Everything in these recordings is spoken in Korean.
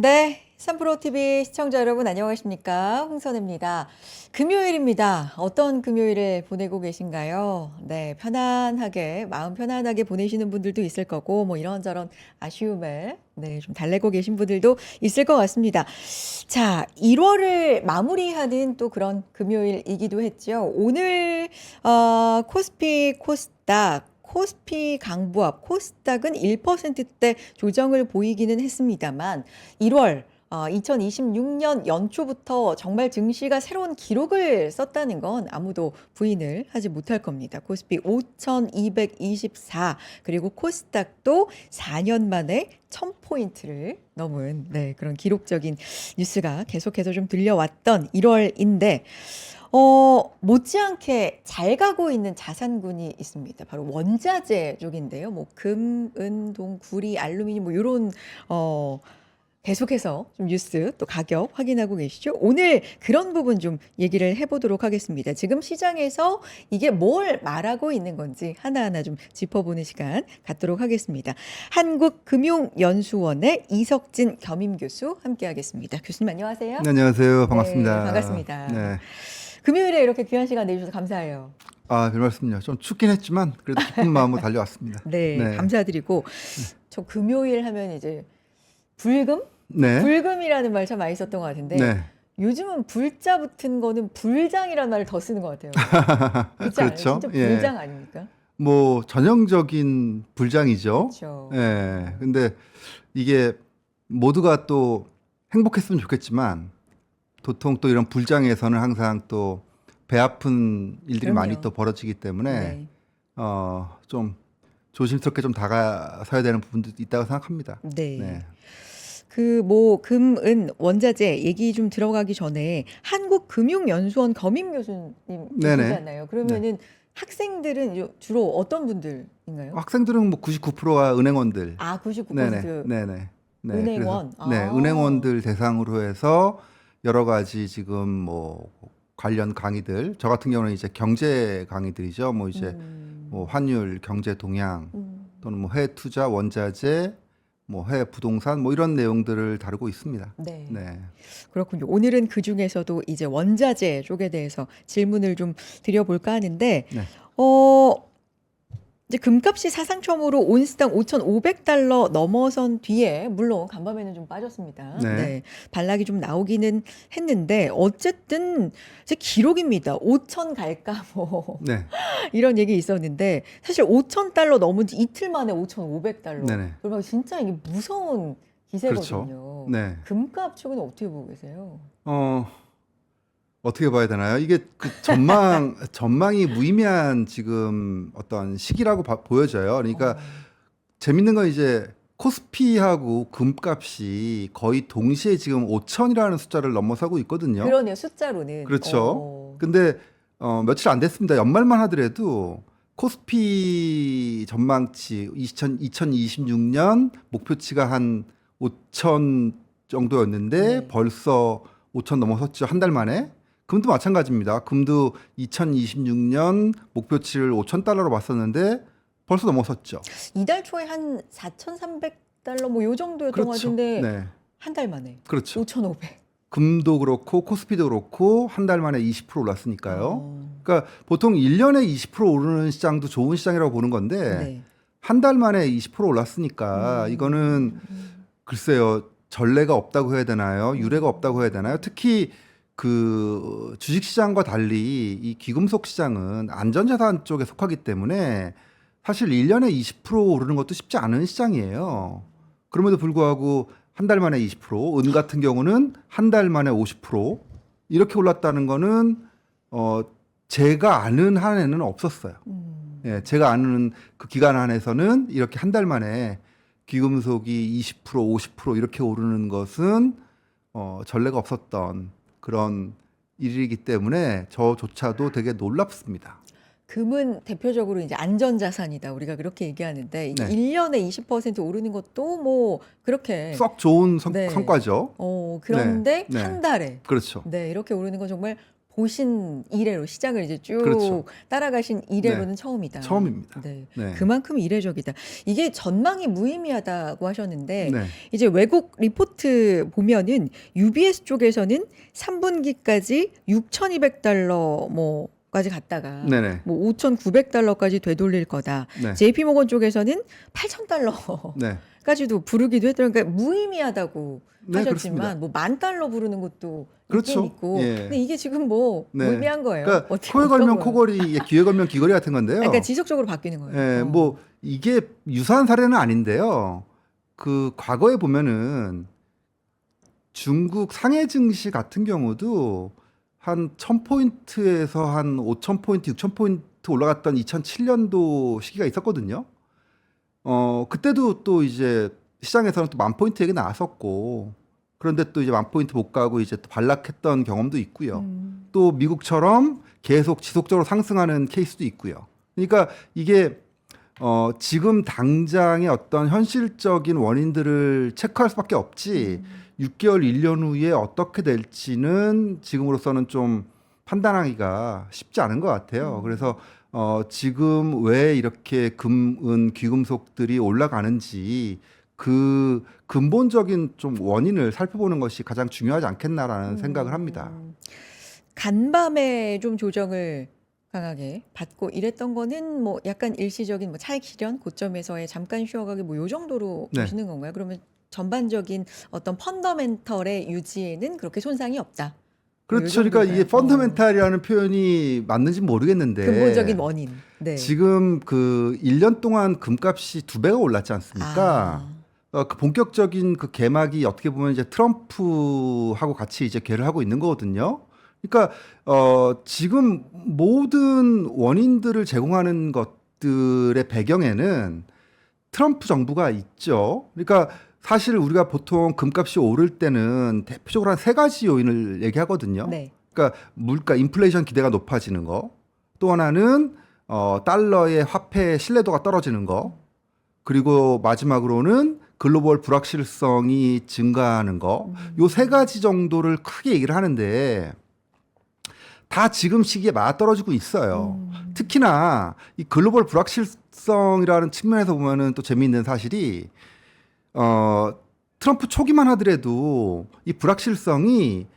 네, 삼프로TV 시청자 여러분 안녕하십니까? 홍선혜입니다. 금요일입니다. 어떤 금요일을 보내고 계신가요? 네, 편안하게, 마음 편안하게 보내시는 분들도 있을 거고, 뭐 이런저런 아쉬움을 좀 달래고 계신 분들도 있을 것 같습니다. 자, 1월을 마무리하는 또 그런 금요일이기도 했죠. 오늘 코스피, 코스닥, 코스피 강보합, 코스닥은 1%대 조정을 보이기는 했습니다만 1월 2026년 연초부터 정말 증시가 새로운 기록을 썼다는 건 아무도 부인을 하지 못할 겁니다. 코스피 5,224 그리고 코스닥도 4년 만에 1000포인트를 넘은 그런 기록적인 뉴스가 계속해서 좀 들려왔던 1월인데 못지않게 잘 가고 있는 자산군이 있습니다. 바로 원자재 쪽인데요. 뭐 금, 은, 동, 구리, 알루미늄 뭐 요런 계속해서 좀 뉴스 또 가격 확인하고 계시죠? 오늘 그런 부분 좀 얘기를 해보도록 하겠습니다. 지금 시장에서 이게 뭘 말하고 있는 건지 하나하나 좀 짚어보는 시간 갖도록 하겠습니다. 한국금융연수원의 이석진 겸임교수 함께하겠습니다. 교수님 안녕하세요. 네, 안녕하세요. 반갑습니다. 네, 반갑습니다. 네. 금요일에 이렇게 귀한 시간 내주셔서 감사해요. 별 말씀요. 좀 춥긴 했지만 그래도 기쁜 마음으로 달려왔습니다. 네, 네. 감사드리고 저 금요일 하면 이제 불금? 네. 불금이라는 말 참 많이 썼던 것 같은데 네. 요즘은 불자 붙은 거는 불장이라는 말을 더 쓰는 것 같아요. 그렇지 않아요? 그렇죠. 진짜 불장 아닙니까? 뭐 전형적인 불장이죠. 그렇죠. 예. 근데 이게 모두가 또 행복했으면 좋겠지만 도통 또 이런 불장에서는 항상 또 배 아픈 일들이 그럼요. 많이 또 벌어지기 때문에 네. 좀 조심스럽게 좀 다가서야 되는 부분도 있다고 생각합니다. 네. 네. 그 뭐 금, 은, 원자재 얘기 좀 들어가기 전에 한국금융연수원 겸임 교수님 네네. 계시잖아요. 그러면은 학생들은 주로 어떤 분들인가요? 학생들은 뭐 99%가 은행원들. 99%. 네네. 네. 은행원. 그래서, 은행원들 대상으로 해서 여러 가지 지금 뭐 관련 강의들. 저 같은 경우는 이제 경제 강의들이죠. 뭐 이제 뭐 환율, 경제 동향 또는 뭐 해외 투자, 원자재, 뭐 해외 부동산 뭐 이런 내용들을 다루고 있습니다. 네. 네. 그렇군요. 오늘은 그 중에서도 이제 원자재 쪽에 대해서 질문을 좀 드려볼까 하는데, 네. 이제 금값이 사상 처음으로 온스당 5,500달러 넘어선 뒤에, 물론 간밤에는 좀 빠졌습니다. 네. 반락이 좀 나오기는 했는데, 어쨌든 제 기록입니다. 5,000 갈까 뭐 네. 이런 얘기 있었는데, 사실 5,000달러 넘은 지 이틀 만에 5,500달러. 네네. 그러면 진짜 이게 무서운 기세거든요. 그렇죠. 네. 금값 쪽은 어떻게 보고 계세요? 어떻게 봐야 되나요? 이게 그 전망이 무의미한 지금 어떤 시기라고 보여져요. 그러니까 재밌는 건 이제 코스피하고 금값이 거의 동시에 지금 5천이라는 숫자를 넘어서고 있거든요. 그러네요. 숫자로는. 그렇죠. 근데 며칠 안 됐습니다. 연말만 하더라도 코스피 전망치 2026년 목표치가 한 5천 정도였는데 네. 벌써 5천 넘어섰죠. 한 달 만에. 금도 마찬가지입니다. 금도 2026년 목표치를 5천 달러로 봤었는데 벌써 넘어섰죠. 이달 초에 한 4,300달러 뭐 요 정도였던 것 그렇죠. 같은데 네. 한 달 만에 그렇죠. 5,500. 금도 그렇고 코스피도 그렇고 한 달 만에 20% 올랐으니까요. 어. 그러니까 보통 1년에 20% 오르는 시장도 좋은 시장이라고 보는 건데 네. 한 달 만에 20% 올랐으니까 이거는 글쎄요. 전례가 없다고 해야 되나요? 유례가 없다고 해야 되나요? 특히 그 주식시장과 달리 이 귀금속 시장은 안전자산 쪽에 속하기 때문에 사실 1년에 20% 오르는 것도 쉽지 않은 시장이에요. 그럼에도 불구하고 한 달 만에 20%, 은 같은 경우는 한 달 만에 50% 이렇게 올랐다는 거는 제가 아는 한에는 없었어요. 예, 제가 아는 그 기간 안에서는 이렇게 한 달 만에 귀금속이 20%, 50% 이렇게 오르는 것은 전례가 없었던 그런 일이기 때문에 저조차도 되게 놀랍습니다. 금은 대표적으로 이제 안전자산이다. 우리가 그렇게 얘기하는데 이게 네. 1년에 20% 오르는 것도 뭐 그렇게 썩 좋은 네. 성과죠. 그런데 네. 한 달에 그렇죠. 이렇게 오르는 건 정말 보신 이래로 시장을 이제 쭉 그렇죠. 따라가신 이래로는 처음이다. 처음입니다. 네. 네. 그만큼 이례적이다. 이게 전망이 무의미하다고 하셨는데 네. 이제 외국 리포트 보면은 UBS 쪽에서는 3분기까지 6,200달러 뭐까지 갔다가 네네. 뭐 5,900달러까지 되돌릴 거다. 네. JP 모건 쪽에서는 8,000달러 네. 까지도 부르기도 했더라고요. 그러니까 무의미하다고 네, 하셨지만 그렇습니다. 뭐 10,000달러 부르는 것도 그렇죠. 있긴 있고 예. 근데 이게 지금 뭐 네. 무의미한 거예요. 그러니까 어떻게 코에 어떤 걸면 거예요? 코걸이, 귀에 걸면 귀걸이 같은 건데요. 그러니까 지속적으로 바뀌는 거예요. 예, 뭐 이게 유사한 사례는 아닌데요. 그 과거에 보면은 중국 상해 증시 같은 경우도 한 1,000포인트에서 한 5,000포인트, 6,000포인트 올라갔던 2007년도 시기가 있었거든요. 그때도 또 이제 시장에서는 또 10,000포인트 얘기 나왔었고, 그런데 또 이제 10,000포인트 못 가고 이제 또 반락했던 경험도 있고요. 또 미국처럼 계속 지속적으로 상승하는 케이스도 있고요. 그러니까 이게 지금 당장의 어떤 현실적인 원인들을 체크할 수밖에 없지 6개월, 1년 후에 어떻게 될지는 지금으로서는 좀 판단하기가 쉽지 않은 것 같아요. 그래서 지금 왜 이렇게 금, 은, 귀금속들이 올라가는지 그 근본적인 좀 원인을 살펴보는 것이 가장 중요하지 않겠나라는 생각을 합니다. 간밤에 좀 조정을 강하게 받고 이랬던 거는 뭐 약간 일시적인 뭐 차익 실현 고점에서의 잠깐 쉬어가기 뭐 요 정도로 네. 보시는 건가요? 그러면 전반적인 어떤 펀더멘털의 유지에는 그렇게 손상이 없다. 뭐 요 그렇죠. 그러니까 정도일까요? 이게 펀더멘탈이라는 표현이 맞는지 모르겠는데 근본적인 원인. 네. 지금 그 1년 동안 금값이 2배가 올랐지 않습니까? 그 본격적인 그 개막이 어떻게 보면 이제 트럼프하고 같이 이제 개를 하고 있는 거거든요. 그러니까 지금 모든 원인들을 제공하는 것들의 배경에는 트럼프 정부가 있죠. 그러니까 사실 우리가 보통 금값이 오를 때는 대표적으로 한 3가지 요인을 얘기하거든요. 네. 그러니까 물가, 인플레이션 기대가 높아지는 거. 또 하나는 달러의 화폐 신뢰도가 떨어지는 거. 그리고 마지막으로는 글로벌 불확실성이 증가하는 거. 요 3가지 정도를 크게 얘기를 하는데 다 지금 시기에 맞아떨어지고 있어요. 특히나 이 글로벌 불확실성이라는 측면에서 보면은 또 재미있는 사실이 트럼프 초기만 하더라도 이 불확실성이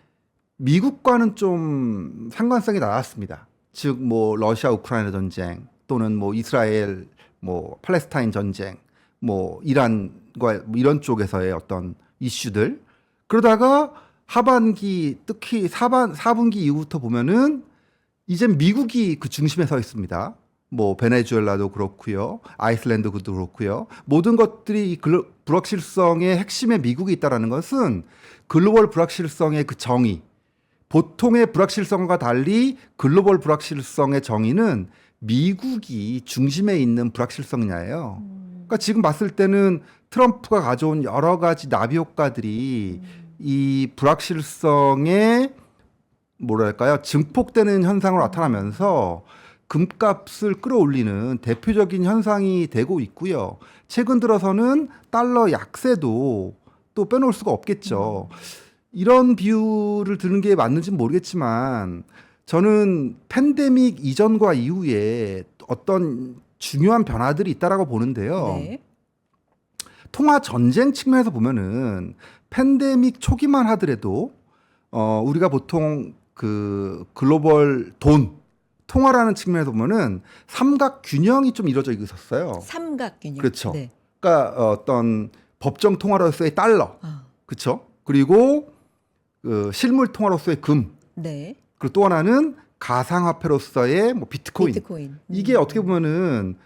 미국과는 좀 상관성이 나왔습니다. 즉 뭐 러시아 우크라이나 전쟁 또는 뭐 이스라엘 뭐 팔레스타인 전쟁 뭐 이란과 뭐 이런 쪽에서의 어떤 이슈들 그러다가 하반기 특히 4분기 이후부터 보면은 이제 미국이 그 중심에 서 있습니다. 뭐 베네수엘라도 그렇고요, 아이슬란드도 그렇고요. 모든 것들이 이 불확실성의 핵심에 미국이 있다라는 것은 글로벌 불확실성의 그 정의, 보통의 불확실성과 달리 글로벌 불확실성의 정의는 미국이 중심에 있는 불확실성이냐예요. 그러니까 지금 봤을 때는 트럼프가 가져온 여러 가지 나비 효과들이 이 불확실성의 뭐랄까요 증폭되는 현상으로 나타나면서 금값을 끌어올리는 대표적인 현상이 되고 있고요. 최근 들어서는 달러 약세도 또 빼놓을 수가 없겠죠. 이런 비유를 드는 게 맞는지는 모르겠지만 저는 팬데믹 이전과 이후에 어떤 중요한 변화들이 있다라고 보는데요. 네. 통화 전쟁 측면에서 보면은 팬데믹 초기만 하더라도 우리가 보통 그 글로벌 돈 통화라는 측면에서 보면은 삼각 균형이 좀 이루어져 있었어요. 삼각균형. 그렇죠. 네. 그러니까 어떤 법정 통화로서의 달러, 그렇죠. 그리고 그 실물 통화로서의 금, 네. 그리고 또 하나는 가상화폐로서의 뭐 비트코인. 비트코인. 이게 어떻게 보면은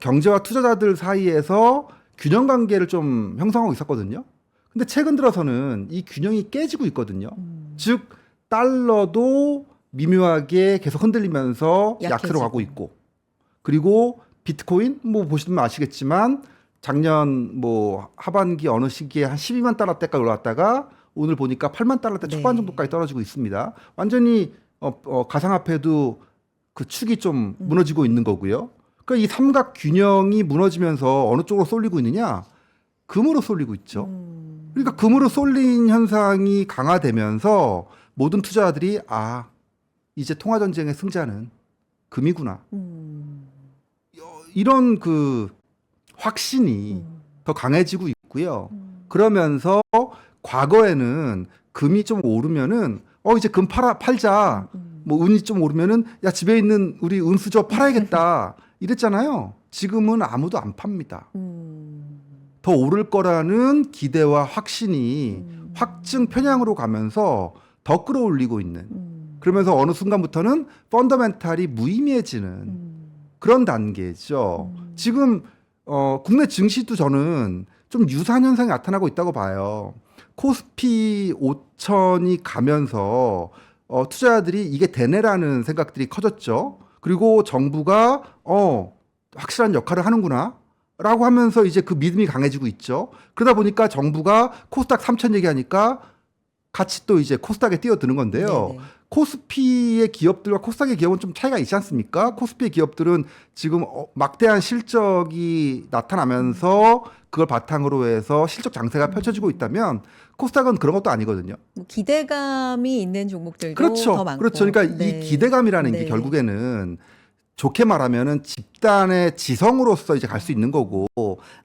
경제와 투자자들 사이에서 균형 관계를 좀 형성하고 있었거든요. 근데 최근 들어서는 이 균형이 깨지고 있거든요. 즉 달러도 미묘하게 계속 흔들리면서 약세로 약해지고. 가고 있고, 그리고 비트코인 뭐 보시면 아시겠지만 작년 뭐 하반기 어느 시기에 한 12만 달러대까지 올랐다가 오늘 보니까 8만 달러대 네. 초반 정도까지 떨어지고 있습니다. 완전히 가상화폐도 그 축이 좀 무너지고 있는 거고요. 그러니까 이 삼각 균형이 무너지면서 어느 쪽으로 쏠리고 있느냐? 금으로 쏠리고 있죠. 그러니까 금으로 쏠린 현상이 강화되면서 모든 투자자들이 이제 통화 전쟁의 승자는 금이구나. 음. 이런 그 확신이 음. 더 강해지고 있고요. 음. 그러면서 과거에는 금이 좀 오르면은 이제 금 팔자. 뭐 은이 좀 오르면은 야 집에 있는 우리 은수저 팔아야겠다 이랬잖아요. 지금은 아무도 안 팝니다. 더 오를 거라는 기대와 확신이 확증 편향으로 가면서 더 끌어올리고 있는. 그러면서 어느 순간부터는 펀더멘탈이 무의미해지는 그런 단계죠. 지금 국내 증시도 저는 좀 유사한 현상이 나타나고 있다고 봐요. 코스피 5천이 가면서 투자자들이 이게 되네라는 생각들이 커졌죠. 그리고 정부가 확실한 역할을 하는구나 라고 하면서 이제 그 믿음이 강해지고 있죠. 그러다 보니까 정부가 코스닥 3천 얘기하니까 같이 또 이제 코스닥에 뛰어드는 건데요. 네네. 코스피의 기업들과 코스닥의 기업은 좀 차이가 있지 않습니까? 코스피의 기업들은 지금 막대한 실적이 나타나면서 그걸 바탕으로 해서 실적 장세가 펼쳐지고 있다면 코스닥은 그런 것도 아니거든요. 뭐 기대감이 있는 종목들도 그렇죠. 더 많고. 그렇죠. 그러니까 네. 이 기대감이라는 게 네. 결국에는 좋게 말하면은 집단의 지성으로서 이제 갈 수 있는 거고,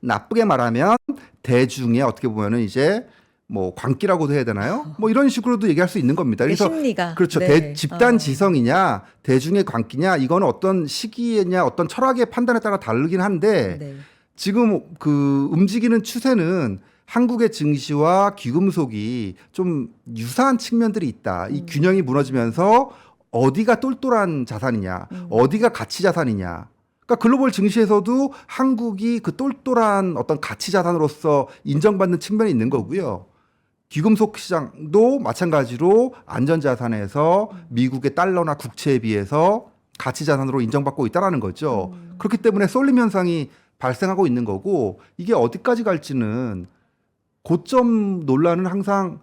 나쁘게 말하면 대중의 어떻게 보면은 이제 뭐 광기라고도 해야 되나요? 뭐 이런 식으로도 얘기할 수 있는 겁니다. 그 그래서 심리가. 그렇죠. 네. 집단 지성이냐, 대중의 광기냐, 이거는 어떤 시기냐, 어떤 철학의 판단에 따라 다르긴 한데 네. 지금 그 움직이는 추세는 한국의 증시와 귀금속이 좀 유사한 측면들이 있다. 이 균형이 무너지면서 어디가 똘똘한 자산이냐, 어디가 가치 자산이냐. 그러니까 글로벌 증시에서도 한국이 그 똘똘한 어떤 가치 자산으로서 인정받는 측면이 있는 거고요. 귀금속 시장도 마찬가지로 안전자산에서 미국의 달러나 국채에 비해서 가치 자산으로 인정받고 있다라는 거죠. 그렇기 때문에 쏠림 현상이 발생하고 있는 거고, 이게 어디까지 갈지는 고점 논란은 항상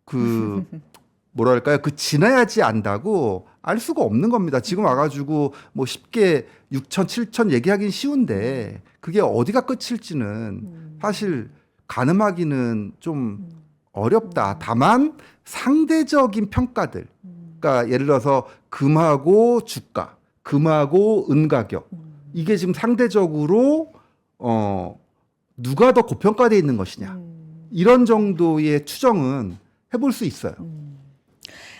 그 뭐랄까요, 그 지나야지 안다고 알 수가 없는 겁니다. 지금 와가지고 뭐 쉽게 6천, 7천 얘기하기는 쉬운데 그게 어디가 끝일지는 사실 가늠하기는 좀 어렵다. 다만 상대적인 평가들, 그러니까 예를 들어서 금하고 주가, 금하고 은 가격, 이게 지금 상대적으로 누가 더 고평가되어 있는 것이냐, 이런 정도의 추정은 해볼 수 있어요.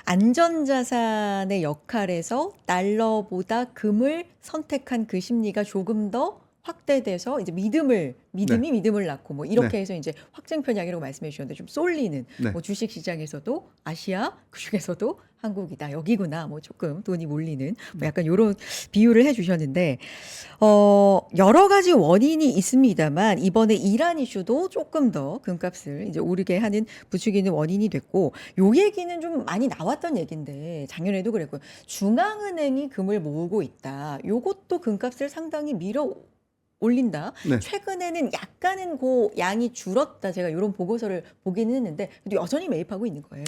안전자산의 역할에서 달러보다 금을 선택한 그 심리가 조금 더 확대돼서 이제 믿음을 낳고 뭐 이렇게 네. 해서 이제 확증 편향이라고 말씀해 주셨는데 좀 쏠리는 네. 뭐 주식 시장에서도 아시아 그중에서도 한국이다 여기구나 뭐 조금 돈이 몰리는 뭐 약간 이런 비유를 해 주셨는데 여러 가지 원인이 있습니다만 이번에 이란 이슈도 조금 더 금값을 이제 오르게 하는 부추기는 원인이 됐고 요 얘기는 좀 많이 나왔던 얘기인데 작년에도 그랬고요. 중앙은행이 금을 모으고 있다. 요것도 금값을 상당히 밀어 올린다. 네. 최근에는 약간은 그 양이 줄었다. 제가 이런 보고서를 보기는 했는데 그래도 여전히 매입하고 있는 거예요.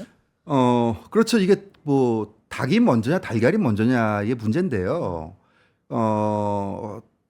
그렇죠. 이게 뭐 닭이 먼저냐 달걀이 먼저냐의 문제인데요.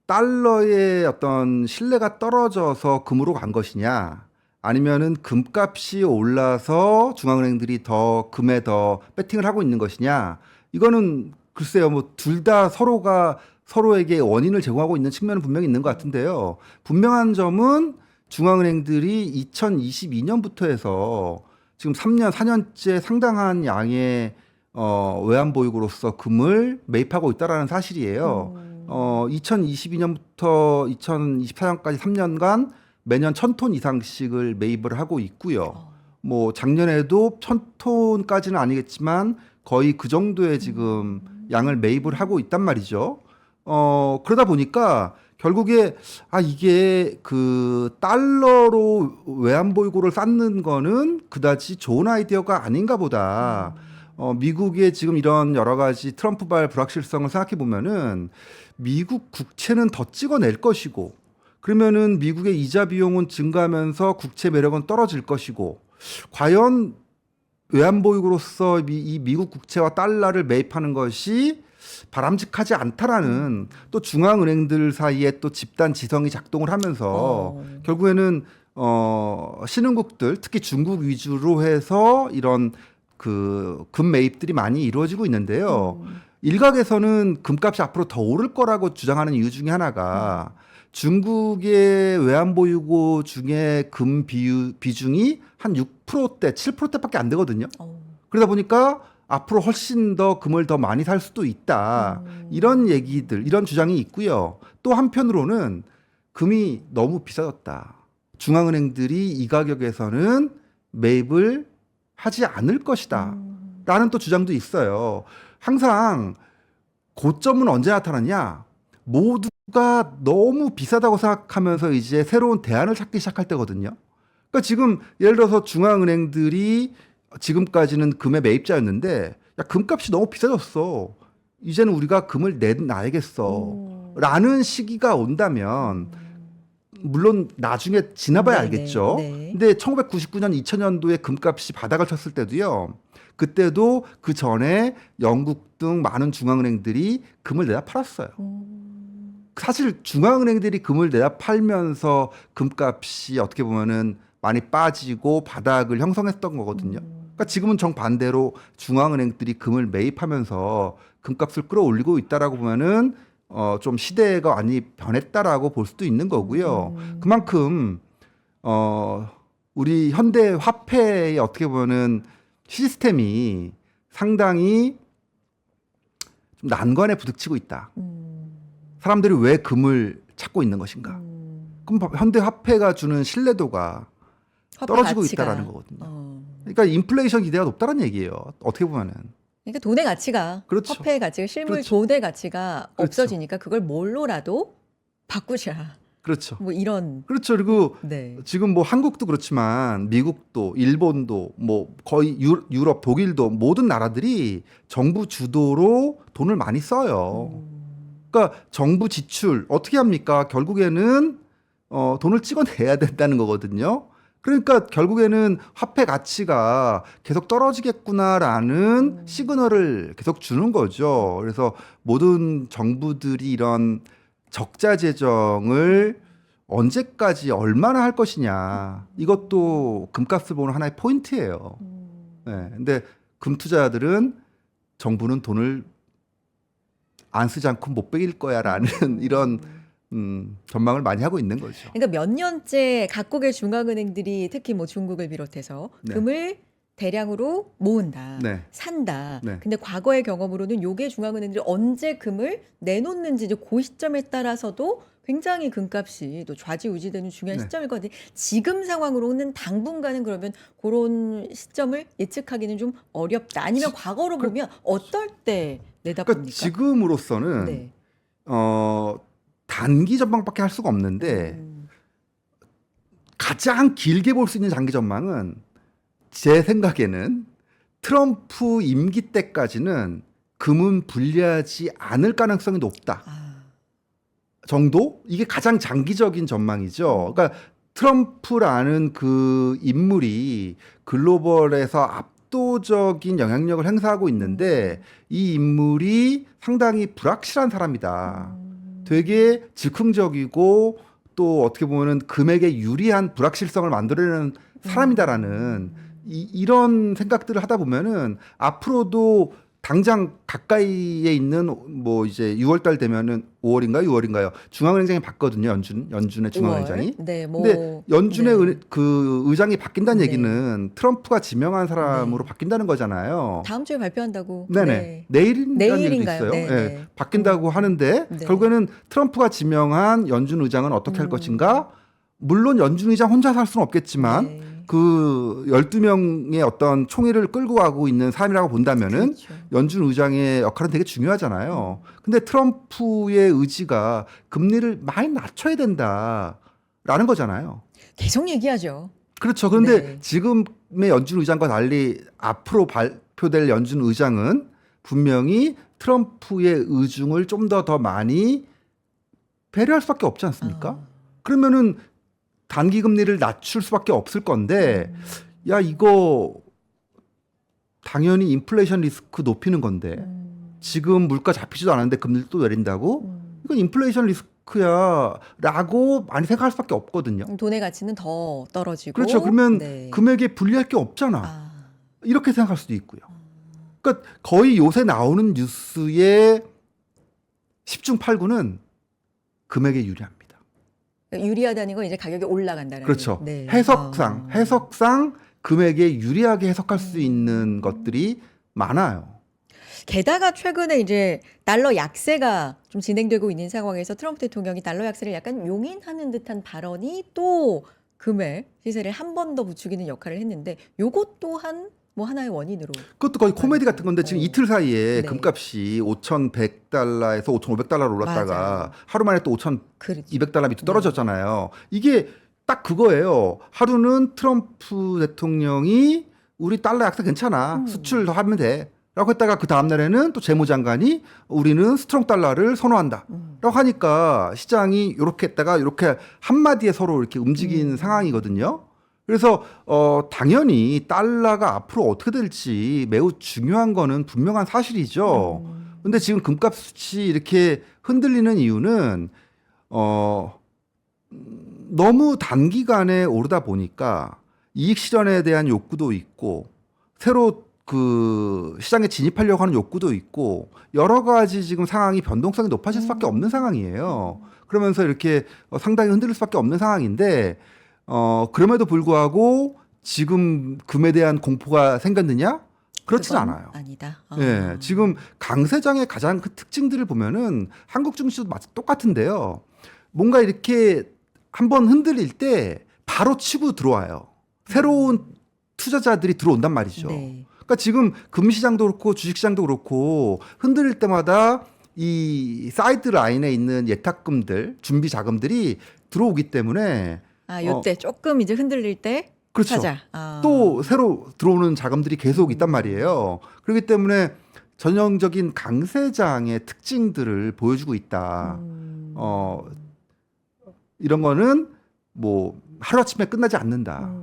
달러의 어떤 신뢰가 떨어져서 금으로 간 것이냐, 아니면은 금값이 올라서 중앙은행들이 더 금에 더 배팅을 하고 있는 것이냐, 이거는 글쎄요, 뭐 둘 다 서로가 서로에게 원인을 제공하고 있는 측면은 분명히 있는 것 같은데요. 분명한 점은 중앙은행들이 2022년부터 해서 지금 3년, 4년째 상당한 양의 외환보유고로서 금을 매입하고 있다라는 사실이에요. 2022년부터 2024년까지 3년간 매년 1,000톤 이상씩을 매입을 하고 있고요. 뭐 작년에도 1,000톤까지는 아니겠지만 거의 그 정도의 지금 양을 매입을 하고 있단 말이죠. 그러다 보니까 결국에 이게 그 달러로 외환보유고를 쌓는 거는 그다지 좋은 아이디어가 아닌가 보다. 미국의 지금 이런 여러 가지 트럼프발 불확실성을 생각해 보면은 미국 국채는 더 찍어낼 것이고, 그러면은 미국의 이자 비용은 증가하면서 국채 매력은 떨어질 것이고, 과연 외환보유고로서 이 미국 국채와 달러를 매입하는 것이 바람직하지 않다라는 또 중앙은행들 사이에 또 집단 지성이 작동을 하면서 결국에는 신흥국들 특히 중국 위주로 해서 이런 그 금 매입들이 많이 이루어지고 있는데요. 음. 일각에서는 금값이 앞으로 더 오를 거라고 주장하는 이유 중에 하나가 중국의 외환보유고 중에 금 비중이 한 6%대, 7%대밖에 안 되거든요. 어. 그러다 보니까 앞으로 훨씬 더 금을 더 많이 살 수도 있다. 이런 얘기들, 이런 주장이 있고요. 또 한편으로는 금이 너무 비싸졌다. 중앙은행들이 이 가격에서는 매입을 하지 않을 것이다. 라는 또 주장도 있어요. 항상 고점은 언제 나타나냐? 모두가 너무 비싸다고 생각하면서 이제 새로운 대안을 찾기 시작할 때거든요. 그러니까 지금 예를 들어서 중앙은행들이 지금까지는 금의 매입자였는데 야, 금값이 너무 비싸졌어. 이제는 우리가 금을 내놔야겠어. 라는 시기가 온다면 물론 나중에 지나봐야 네네, 알겠죠. 네. 근데 1999년, 2000년도에 금값이 바닥을 쳤을 때도요. 그때도 그 전에 영국 등 많은 중앙은행들이 금을 내다 팔았어요. 사실 중앙은행들이 금을 내다 팔면서 금값이 어떻게 보면은 많이 빠지고 바닥을 형성했던 거거든요. 그러니까 지금은 정반대로 중앙은행들이 금을 매입하면서 금값을 끌어올리고 있다라고 보면은 좀 시대가 많이 변했다라고 볼 수도 있는 거고요. 그만큼 우리 현대 화폐의 어떻게 보면은 시스템이 상당히 좀 난관에 부딪히고 있다. 사람들이 왜 금을 찾고 있는 것인가? 그럼 현대 화폐가 주는 신뢰도가 화폐 떨어지고 가치가. 있다라는 거거든요. 그러니까 인플레이션 기대가 높다는 얘기예요. 어떻게 보면은. 그러니까 돈의 가치가, 그렇죠. 화폐의 가치가, 실물 그렇죠. 돈의 가치가 그렇죠. 없어지니까 그걸 뭘로라도 바꾸자. 그렇죠. 뭐 이런. 그렇죠. 그리고 네. 지금 뭐 한국도 그렇지만 미국도 일본도 뭐 거의 유럽 독일도 모든 나라들이 정부 주도로 돈을 많이 써요. 그러니까 정부 지출 어떻게 합니까? 결국에는 돈을 찍어내야 된다는 거거든요. 그러니까 결국에는 화폐 가치가 계속 떨어지겠구나라는 시그널을 계속 주는 거죠. 그래서 모든 정부들이 이런 적자 재정을 언제까지 얼마나 할 것이냐. 이것도 금값을 보는 하나의 포인트예요. 네, 근데 금 투자자들은 정부는 돈을 안 쓰지 않고 못 빼길 거야라는 이런 전망을 많이 하고 있는 거죠. 그러니까 몇 년째 각국의 중앙은행들이 특히 뭐 중국을 비롯해서 네. 금을 대량으로 모은다, 네. 산다. 네. 근데 과거의 경험으로는 요게 중앙은행들이 언제 금을 내놓는지 이제 그 시점에 따라서도 굉장히 금값이 또 좌지우지되는 중요한 네. 시점일 것 같아요. 지금 상황으로는 당분간은 그러면 그런 시점을 예측하기는 좀 어렵다. 아니면 과거로 보면 어떨 때 그러니까 내다봅니까? 지금으로서는 네. 단기 전망밖에 할 수가 없는데 가장 길게 볼 수 있는 장기 전망은 제 생각에는 트럼프 임기 때까지는 금은 불리하지 않을 가능성이 높다 정도? 이게 가장 장기적인 전망이죠. 그러니까 트럼프라는 그 인물이 글로벌에서 압도적인 영향력을 행사하고 있는데 이 인물이 상당히 불확실한 사람이다. 되게 즉흥적이고 또 어떻게 보면은 금액에 유리한 불확실성을 만들어내는 사람이다라는 이런 생각들을 하다 보면은 앞으로도 당장 가까이에 있는 뭐 이제 6월달 되면은 5월인가요, 6월인가요? 중앙은행장이 바뀌거든요. 연준의 중앙은행장이. 5월? 네, 뭐 근데 연준의 네. 그 의장이 바뀐다는 네. 얘기는 트럼프가 지명한 사람으로 네. 바뀐다는 거잖아요. 다음 주에 발표한다고. 네네. 네. 내일이라는 얘기도 내일인가요? 있어요. 네, 예, 네. 바뀐다고 하는데 네. 결국에는 트럼프가 지명한 연준 의장은 어떻게 할 것인가? 물론 연준 의장 혼자 살 수는 없겠지만 네. 그 12명의 어떤 총회를 끌고 가고 있는 사람이라고 본다면은 그렇죠. 연준 의장의 역할은 되게 중요하잖아요. 근데 트럼프의 의지가 금리를 많이 낮춰야 된다라는 거잖아요. 계속 얘기하죠. 그렇죠. 그런데 네. 지금의 연준 의장과 달리 앞으로 발표될 연준 의장은 분명히 트럼프의 의중을 좀 더 많이 배려할 수밖에 없지 않습니까? 그러면은 단기 금리를 낮출 수밖에 없을 건데, 야, 이거 당연히 인플레이션 리스크 높이는 건데, 지금 물가 잡히지도 않았는데 금리를 또 내린다고? 이건 인플레이션 리스크야 라고 많이 생각할 수밖에 없거든요. 돈의 가치는 더 떨어지고. 그렇죠. 그러면 네. 금액에 불리할 게 없잖아. 아, 이렇게 생각할 수도 있고요. 그러니까 거의 요새 나오는 뉴스의 10중 8구는 금액에 유리합니다. 유리하다는 건 이제 가격이 올라간다는. 그렇죠. 네. 해석상 금액에 유리하게 해석할 수 있는 것들이 많아요. 게다가 최근에 이제 달러 약세가 좀 진행되고 있는 상황에서 트럼프 대통령이 달러 약세를 약간 용인하는 듯한 발언이 또 금의 시세를 한 번 더 부추기는 역할을 했는데 요것 또한 뭐 하나의 원인으로. 그것도 거의 코미디 같은 건데 지금 이틀 사이에 네. 금값이 5,100달러에서 5,500달러로 올랐다가 맞아요. 하루 만에 또 5,200달러 그렇죠. 밑으로 떨어졌잖아요. 이게 딱 그거예요. 하루는 트럼프 대통령이 우리 달러 약세 괜찮아. 수출 더 하면 돼. 라고 했다가 그 다음날에는 또 재무장관이 우리는 스트롱 달러를 선호한다. 라고 하니까 시장이 이렇게 했다가 이렇게 한마디에 서로 이렇게 움직인 상황이거든요. 그래서 당연히 달러가 앞으로 어떻게 될지 매우 중요한 거는 분명한 사실이죠. 근데 지금 금값이 이렇게 흔들리는 이유는 너무 단기간에 오르다 보니까 이익 실현에 대한 욕구도 있고 새로 그 시장에 진입하려고 하는 욕구도 있고 여러 가지 지금 상황이 변동성이 높아질 수밖에 없는 상황이에요. 그러면서 이렇게 상당히 흔들릴 수밖에 없는 상황인데 그럼에도 불구하고 지금 금에 대한 공포가 생겼느냐? 그렇진 그건 않아요. 아니다. 예, 지금 강세장의 가장 그 특징들을 보면은 한국 증시도 똑같은데요. 뭔가 이렇게 한번 흔들릴 때 바로 치고 들어와요. 새로운 투자자들이 들어온단 말이죠. 네. 그러니까 지금 금시장도 그렇고 주식시장도 그렇고 흔들릴 때마다 이 사이드 라인에 있는 예탁금들, 준비 자금들이 들어오기 때문에 요때 조금 이제 흔들릴 때 그렇죠. 사자. 또 새로 들어오는 자금들이 계속 있단 말이에요. 그렇기 때문에 전형적인 강세장의 특징들을 보여주고 있다. 이런 거는 뭐 하루아침에 끝나지 않는다.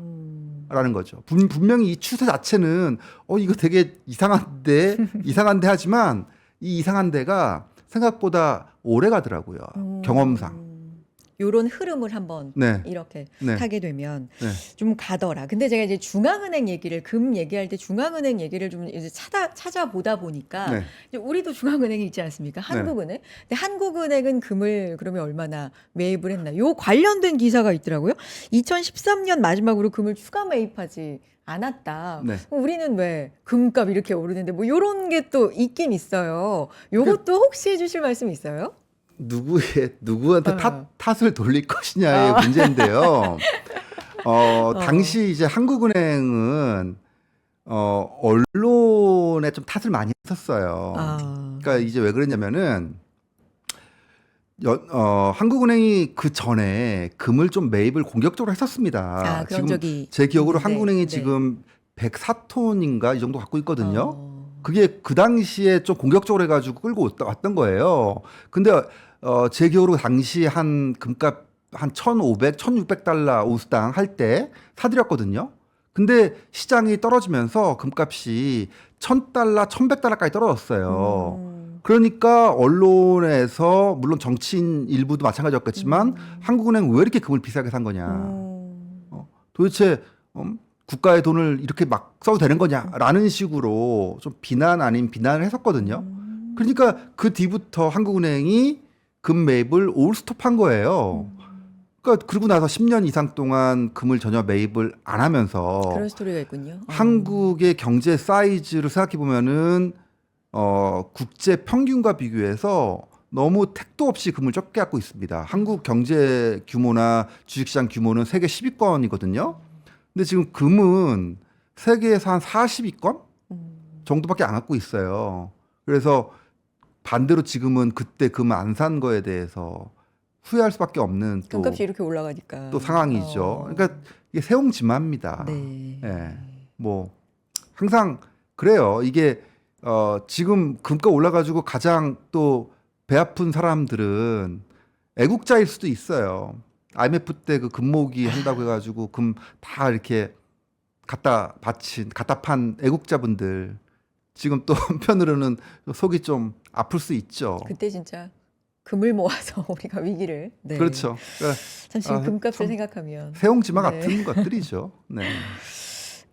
라는 거죠. 분명히 이 추세 자체는 이거 되게 이상한데 하지만 이 이상한 데가 생각보다 오래 가더라고요. 경험상. 요런 흐름을 한번 네. 이렇게 네. 타게 되면 네. 좀 가더라. 근데 제가 이제 중앙은행 얘기를 금 얘기할 때 중앙은행 얘기를 좀 이제 찾아보다 보니까 네. 이제 우리도 중앙은행이 있지 않습니까? 한국은행. 근데 한국은행은 금을 그러면 얼마나 매입을 했나? 요 관련된 기사가 있더라고요. 2013년 마지막으로 금을 추가 매입하지 않았다. 네. 우리는 왜 금값 이렇게 오르는데 뭐 요런 게 또 있긴 있어요. 요것도 혹시 해주실 말씀 있어요? 누구한테 탓을 돌릴 것이냐의 문제인데요. 당시 이제 한국은행은 언론에 좀 탓을 많이 했었어요. 그러니까 이제 왜 그랬냐면은 한국은행이 그 전에 금을 좀 매입을 공격적으로 했었습니다. 그런 지금 적이 제 기억으로 있는데, 한국은행이 네. 지금 104톤인가 이 정도 갖고 있거든요. 그게 그 당시에 좀 공격적으로 해가지고 끌고 왔던 거예요. 근데 제 기억으로 당시 한 금값 한 1,500, 1,600달러 온스당 할 때 사들였거든요. 근데 시장이 떨어지면서 금값이 1,000달러, 1,100달러까지 떨어졌어요. 그러니까 언론에서 물론 정치인 일부도 마찬가지였겠지만 한국은행 왜 이렇게 금을 비싸게 산 거냐. 도대체 국가의 돈을 이렇게 막 써도 되는 거냐라는 식으로 좀 비난 아닌 비난을 했었거든요. 그러니까 그 뒤부터 한국은행이 금 매입을 올스톱한 거예요. 그러니까 그러고 나서 10년 이상 동안 금을 전혀 매입을 안 하면서 그런 스토리가 있군요. 한국의 경제 사이즈를 생각해 보면은 국제 평균과 비교해서 너무 택도 없이 금을 적게 갖고 있습니다. 한국 경제 규모나 주식시장 규모는 세계 10위권이거든요. 근데 지금 금은 세계에서 한 40위권 정도밖에 안 갖고 있어요. 그래서 반대로 지금은 그때 금 안 산 거에 대해서 후회할 수밖에 없는 또, 금값이 이렇게 올라가니까 또 상황이죠. 그러니까 이게 세옹지마입니다. 네. 예. 뭐 항상 그래요. 이게 지금 금값 올라가지고 가장 또 배 아픈 사람들은 애국자일 수도 있어요. IMF 때 그 금모기 한다고 해가지고 금 다 이렇게 갖다 판 애국자분들 지금 또 한편으로는 속이 좀 아플 수 있죠. 그때 진짜 금을 모아서 우리가 위기를. 네. 그렇죠. 그러니까 참 지금 금값을 참 생각하면 세옹지마 네. 같은 것들이죠. 네.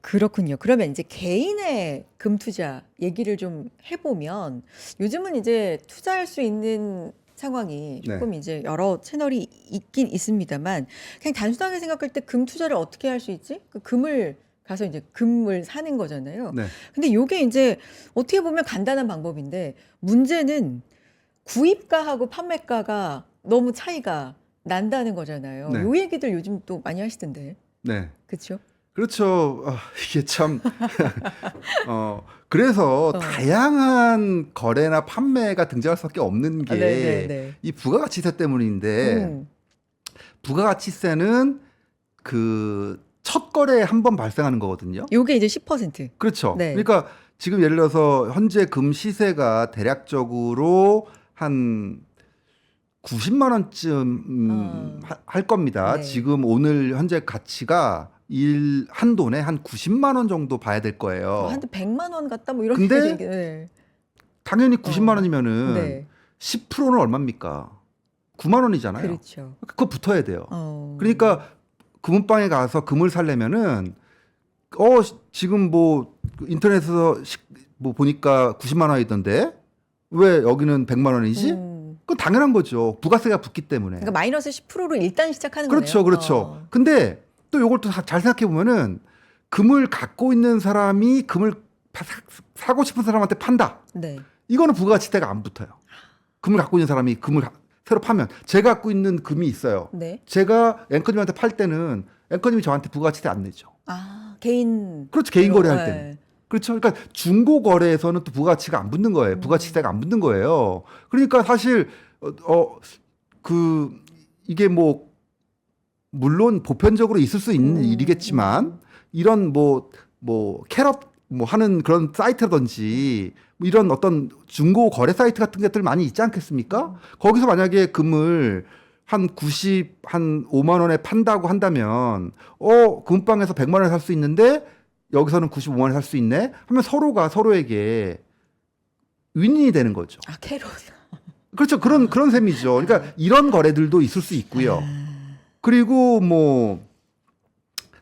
그렇군요. 그러면 이제 개인의 금 투자 얘기를 좀 해보면 요즘은 이제 투자할 수 있는 상황이 네. 조금 이제 여러 채널이 있긴 있습니다만 그냥 단순하게 생각할 때 금 투자를 어떻게 할 수 있지? 그 금을 가서 이제 금을 사는 거잖아요. 네. 근데 요게 이제 어떻게 보면 간단한 방법인데 문제는 구입가하고 판매가가 너무 차이가 난다는 거잖아요. 네. 요 얘기들 요즘 또 많이 하시던데. 네. 그렇죠? 그렇죠. 이게 참, 그래서 다양한 거래나 판매가 등장할 수밖에 없는 게 네네네. 이 부가가치세 때문인데, 부가가치세는 그 첫 거래에 한 번 발생하는 거거든요. 요게 이제 10%. 그렇죠. 네. 그러니까 지금 예를 들어서 현재 금 시세가 대략적으로 한 90만 원쯤 할 겁니다. 네. 지금 오늘 현재 가치가 한 돈에 한 90만 원 정도 봐야 될 거예요. 한 100만 원 같다 뭐 이런 근데 얘기. 네. 당연히 90만 원이면은 네. 10%는 얼마입니까? 9만 원이잖아요. 그렇죠. 그거 붙어야 돼요. 그러니까 금은방에 가서 금을 살려면은 지금 뭐 인터넷에서 뭐 보니까 90만 원이던데 왜 여기는 100만 원이지? 그건 당연한 거죠. 부가세가 붙기 때문에. 그러니까 마이너스 10%로 일단 시작하는 그렇죠, 거네요. 그렇죠. 근데 또 이걸 또 잘 생각해 보면은 금을 갖고 있는 사람이 금을 사고 싶은 사람한테 판다. 네. 이거는 부가가치세가 안 붙어요. 금을 갖고 있는 사람이 금을 새로 파면 제가 갖고 있는 금이 있어요. 네. 제가 앵커님한테 팔 때는 앵커님이 저한테 부가가치세 안 내죠. 개인. 그렇죠. 개인 거래할 네. 때는. 그렇죠. 그러니까 중고 거래에서는 또 부가가치가 안 붙는 거예요. 부가가치세가 안 붙는 거예요. 그러니까 사실 이게 뭐 물론 보편적으로 있을 수 있는 일이겠지만 이런 뭐 캐럿 뭐 하는 그런 사이트라든지 뭐 이런 어떤 중고 거래 사이트 같은 것들 많이 있지 않겠습니까? 거기서 만약에 금을 한 5만 원에 판다고 한다면 금방에서 100만 원에 살 수 있는데 여기서는 95만 원에 살 수 있네 하면 서로가 서로에게 윈윈이 되는 거죠. 캐럿. 그렇죠. 그런 셈이죠. 그러니까 이런 거래들도 있을 수 있고요. 그리고 뭐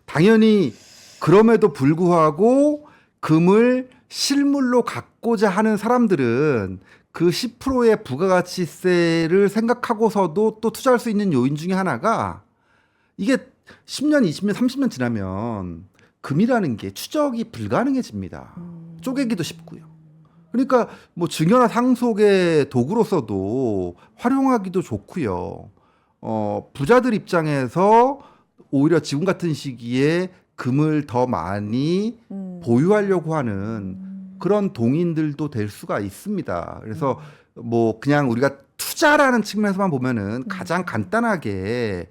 당연히 그럼에도 불구하고 금을 실물로 갖고자 하는 사람들은 그 10%의 부가가치세를 생각하고서도 또 투자할 수 있는 요인 중에 하나가 이게 10년, 20년, 30년 지나면 금이라는 게 추적이 불가능해집니다. 쪼개기도 쉽고요. 그러니까 뭐 증여나 상속의 도구로서도 활용하기도 좋고요. 부자들 입장에서 오히려 지금 같은 시기에 금을 더 많이 보유하려고 하는 그런 동인들도 될 수가 있습니다. 그래서 뭐 그냥 우리가 투자라는 측면에서만 보면은 가장 간단하게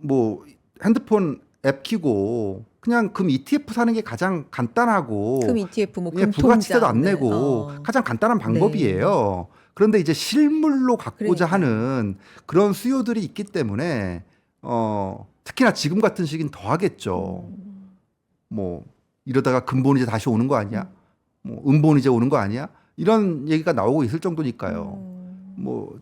뭐 핸드폰 앱 키고 그냥 금 ETF 사는 게 가장 간단하고 금 ETF 뭐 예, 금통장. 부가치세도 안 내고 네. 가장 간단한 방법이에요. 그런데 이제 실물로 갖고자 하는 그런 수요들이 있기 때문에 특히나 지금 같은 시기는 더 하겠죠. 뭐 이러다가 금본 이제 다시 오는 거 아니야? 뭐 은본 이제 오는 거 아니야? 이런 얘기가 나오고 있을 정도니까요. 뭐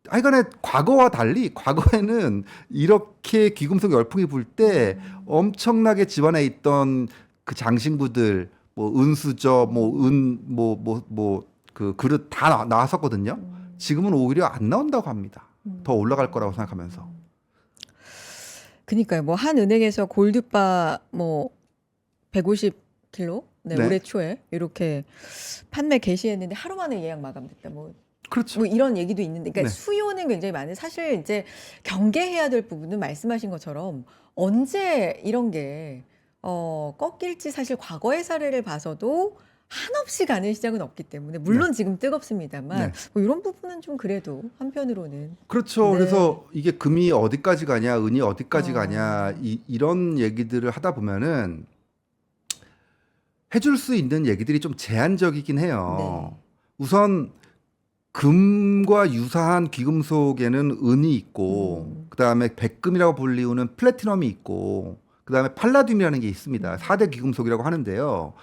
하여간에 과거와 달리 과거에는 이렇게 귀금속 열풍이 불 때 엄청나게 집안에 있던 그 장신구들 뭐 은수저 그 그릇 다 나왔었거든요. 지금은 오히려 안 나온다고 합니다. 더 올라갈 거라고 생각하면서. 그러니까요. 뭐 한 은행에서 골드바 뭐 150kg 네, 네. 올해 초에 이렇게 판매 개시했는데 하루 만에 예약 마감됐다. 그렇죠. 뭐 이런 얘기도 있는데, 그러니까 네. 수요는 굉장히 많은. 사실 이제 경계해야 될 부분은 말씀하신 것처럼 언제 이런 게 꺾일지 사실 과거의 사례를 봐서도 한없이 가는 시장은 없기 때문에 물론 지금 뜨겁습니다만 네. 뭐 이런 부분은 좀 그래도 한편으로는 그렇죠. 네. 그래서 이게 금이 어디까지 가냐, 은이 어디까지 가냐, 이런 얘기들을 하다 보면은 해줄 수 있는 얘기들이 좀 제한적이긴 해요. 네. 우선 금과 유사한 귀금속에는 은이 있고, 그 다음에 백금이라고 불리우는 플래티넘이 있고, 그 다음에 팔라듐이라는 게 있습니다. 4대 귀금속이라고 하는데요.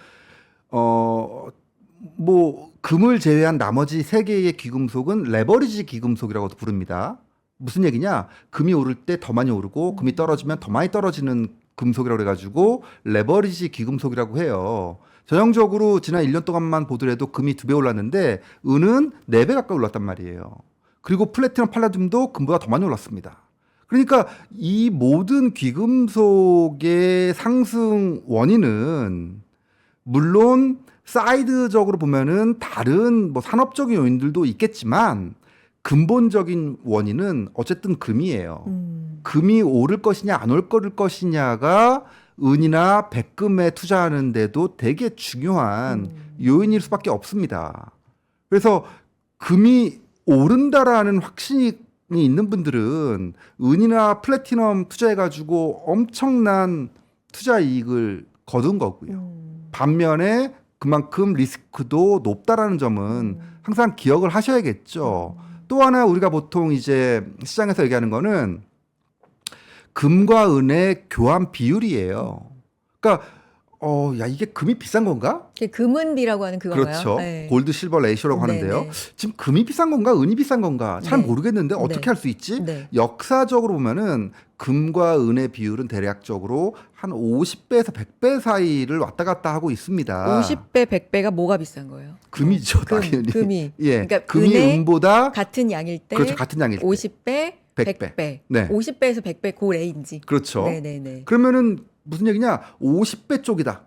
뭐 금을 제외한 나머지 3개의 귀금속은 레버리지 귀금속이라고도 부릅니다. 무슨 얘기냐? 금이 오를 때 더 많이 오르고 금이 떨어지면 더 많이 떨어지는 금속이라고 그래가지고 레버리지 귀금속이라고 해요. 전형적으로 지난 1년 동안만 보더라도 금이 2배 올랐는데 은은 4배 가까이 올랐단 말이에요. 그리고 플래티넘 팔라듐도 금보다 더 많이 올랐습니다. 그러니까 이 모든 귀금속의 상승 원인은 물론 사이드적으로 보면은 다른 뭐 산업적인 요인들도 있겠지만 근본적인 원인은 어쨌든 금이에요. 금이 오를 것이냐 안 올 것이냐가 은이나 백금에 투자하는데도 되게 중요한 요인일 수밖에 없습니다. 그래서 금이 오른다라는 확신이 있는 분들은 은이나 플래티넘 투자해가지고 엄청난 투자 이익을 거둔 거고요. 반면에 그만큼 리스크도 높다라는 점은 항상 기억을 하셔야겠죠. 또 하나 우리가 보통 이제 시장에서 얘기하는 거는 금과 은의 교환 비율이에요. 그러니까 야 이게 금이 비싼 건가? 이게 금은비라고 하는 그건가요? 그렇죠. 네. 골드 실버 레이쇼라고 하는데요. 네. 지금 금이 비싼 건가, 은이 비싼 건가 잘 네. 모르겠는데 어떻게 네. 할 수 있지? 네. 역사적으로 보면은 금과 은의 비율은 대략적으로 한 50배에서 100배 사이를 왔다 갔다 하고 있습니다. 50배, 100배가 뭐가 비싼 거예요? 금이죠, 당연히. 금이. 예, 그러니까 금이 은의 은보다 같은 양일 때 그렇죠, 같은 양일 때 50배, 100배. 100배. 네. 50배에서 100배 그 레인지. 그렇죠. 네네네. 그러면은 무슨 얘기냐? 50배 쪽이다.